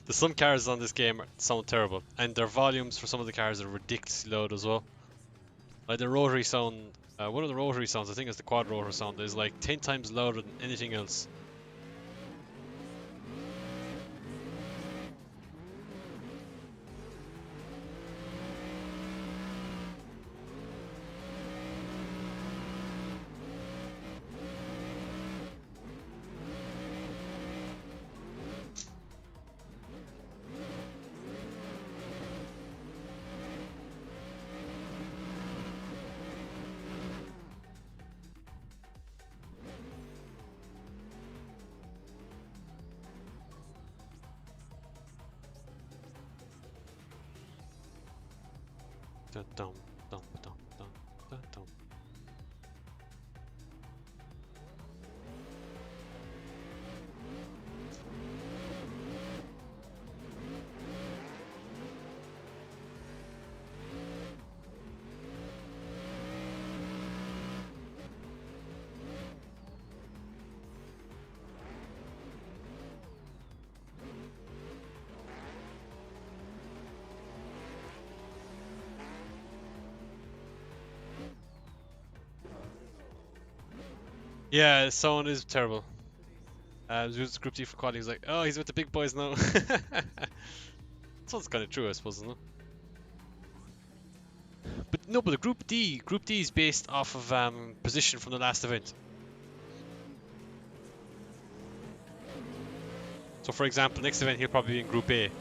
There's some cars on this game sound terrible, and their volumes for some of the cars are ridiculously loud as well. Like the rotary sound, one of the rotary sounds, I think it's the quad rotor sound, is like 10 times louder than anything else. Dun, dun, dun, dun, dun, dun, dun. Yeah, someone is terrible. Who's Group D for quality? He's like, oh, he's with the big boys now. Sounds kind of true, I suppose, isn't it? But no, but the Group D is based off of position from the last event. So, for example, next event he'll probably be in Group A.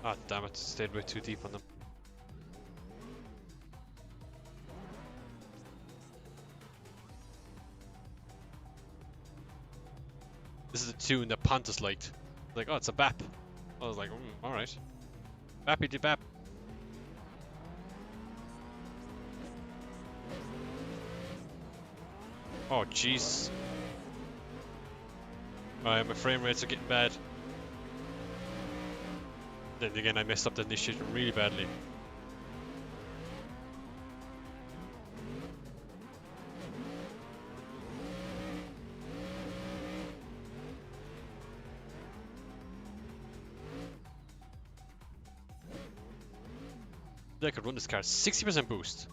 Ah, damn it! Stayed way too deep on them. This is the tune that Pontus liked. Like, oh, it's a bap. I was like, alright. Bappy de bap. Oh, jeez. Alright, my frame rates are getting bad. Then again, I messed up the initiative really badly. I could run this car 60% boost.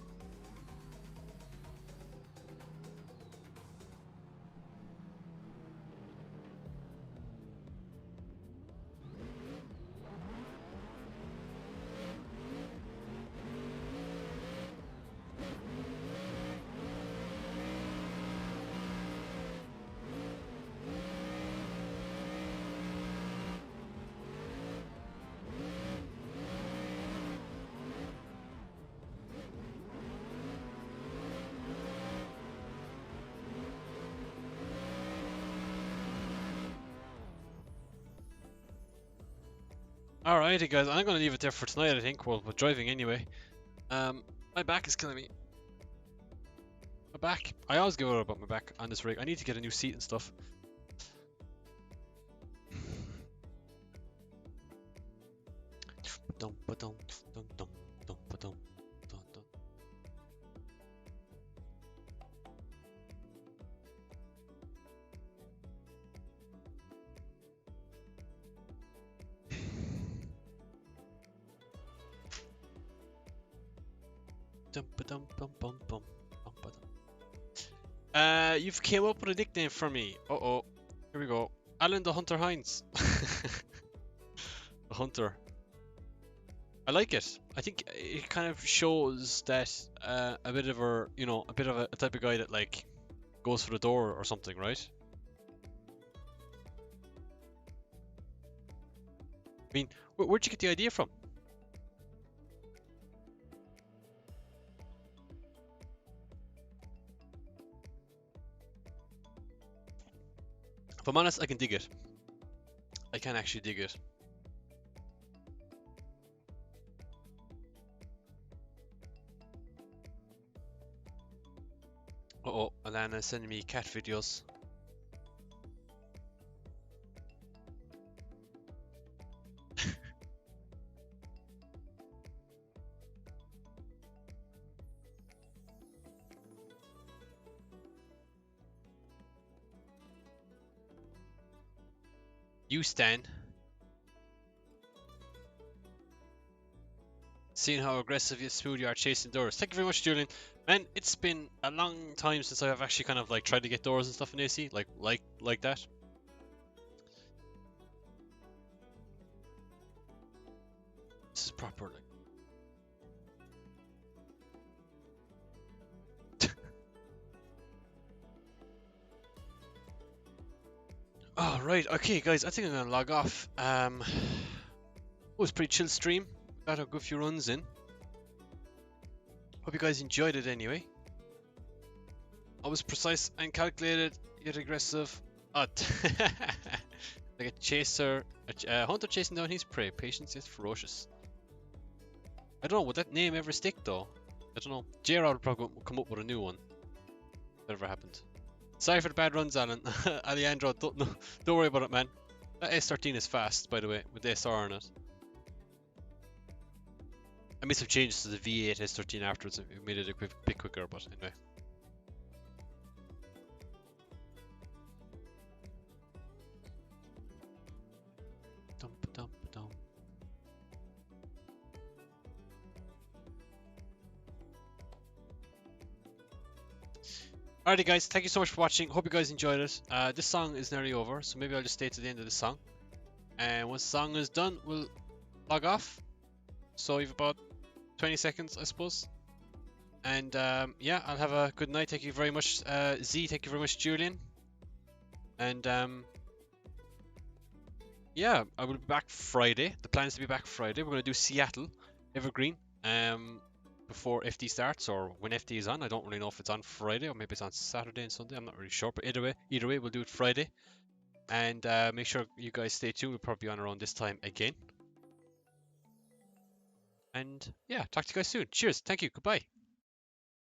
Alrighty guys, I'm gonna leave it there for tonight, I think. Well, we're driving anyway. My back is killing me. My back. I always give out about my back on this rig. I need to get a new seat and stuff. You've came up with a nickname for me. Uh-oh. Here we go. Alan the Hunter Hines. The Hunter. I like it. I think it kind of shows that a bit of a, you know, a bit of a type of guy that like goes for the door or something, right? I mean, where'd you get the idea from? If I'm honest, I can dig it. I can actually dig it. Uh-oh, Alana's sending me cat videos. You, Stan. Seeing how aggressive and smooth you are chasing doors. Thank you very much, Julian. Man, it's been a long time since I've actually kind of like tried to get doors and stuff in AC, like that. This is proper, like. Oh, right. Okay, guys, I think I'm gonna log off. It was a pretty chill stream. Got a good few runs in. Hope you guys enjoyed it anyway. Always precise and calculated, yet aggressive. Ah, like a chaser, a hunter chasing down his prey. Patience yet ferocious. I don't know, would that name ever stick though? I don't know. JR would probably come up with a new one. Whatever happened. Sorry for the bad runs, Alan. Alejandro, don't worry about it, man. That S13 is fast, by the way, with the SR on it. I made some changes to the V8 S13 afterwards. It made it a bit quicker, but anyway. Dump, dump, dump. Alrighty guys, thank you so much for watching. Hope you guys enjoyed it. This song is nearly over, so maybe I'll just stay to the end of the song. And once the song is done, we'll log off. So you've about 20 seconds, I suppose. And yeah, I'll have a good night. Thank you very much, Z. Thank you very much, Julian. And yeah, I will be back Friday. The plan is to be back Friday. We're going to do Seattle, Evergreen, before FD starts, or when FD is on. I don't really know if it's on Friday or maybe it's on Saturday and Sunday. I'm not really sure, but either way, we'll do it Friday. And make sure you guys stay tuned. We'll probably be on around this time again. And yeah, talk to you guys soon. Cheers. Thank you. Goodbye.